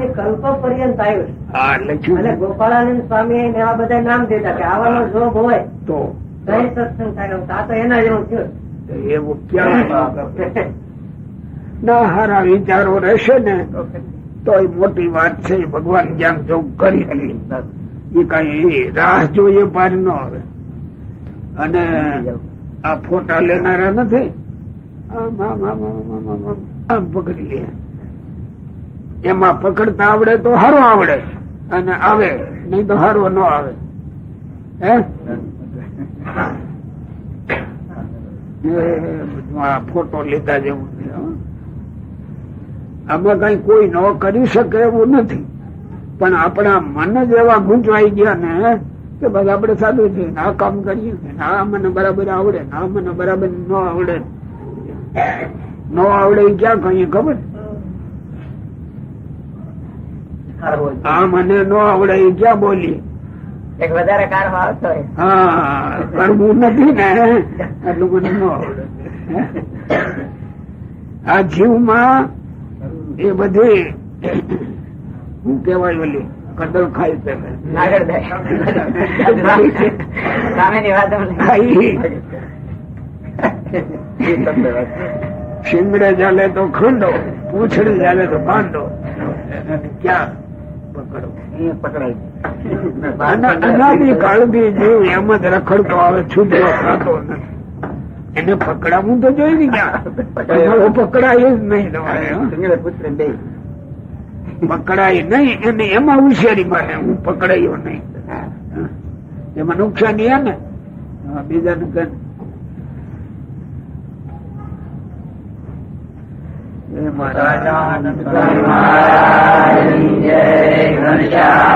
ની કલ્પ પર્યંત આવ્યું. હા, લખ્યું. અને ગોપાળાનંદ સ્વામી એવા બધા નામ દેતા કે આવાનો જોગ હોય તો સત્સંગ થાય. આ તો એના જેવું થયું. એવું ક્યાં ના હારા વિચારો રહેશે ને તો એ મોટી વાત છે. ભગવાન જ્યાં જોગ કરી લે એ કઈ રાહ જોઈએ પાર ન આવે. અને આ ફોટા લેનારા નથી, આમ પકડી લે. એમાં પકડતા આવડે તો સારો આવડે અને આવે, નહીં તો સારો ન આવે. આ ફોટો લીધા જેવું છે. આમાં કઈ કોઈ ન કરી શકે એવું નથી. પણ આપણા મન જ એવા ગૂંચવાઈ ગયા ને કે બસ આપડે સાદું છે, આ કામ કરીએ, આ મને બરાબર આવડે, આ મને બરાબર ન આવડે. નો આવડે એ ક્યાં કહીએ ખબર? હા મને નો આવડે એ ક્યાં બોલીએ? એક વધારે કારમાં આવતો હોય. હા કરવું નથી ને એટલું બધું ન આવડે. આ જીવમાં એ બધી શું કેવાય ઓલી કદળ ખાય છે આગળ જાય. સામેની વાત શિંગડે ચાલે તો ખંડો, પૂછડી ચાલે તો પાંડો. ક્યાં પકડો? અનાદિ કાળથી જીવ એમ જ રખડતો આવે, છૂટો થતો નથી. એને પકડાવું તો જોઈ ને ક્યાં પકડાય જ નહીં. તમારે પકડાય નહીં એને એમાં હોશિયારી માટે હું પકડાયો નહીં. એમાં નુકસાની હે ને બીજાનું કઈ. જય ઘનશ્યામ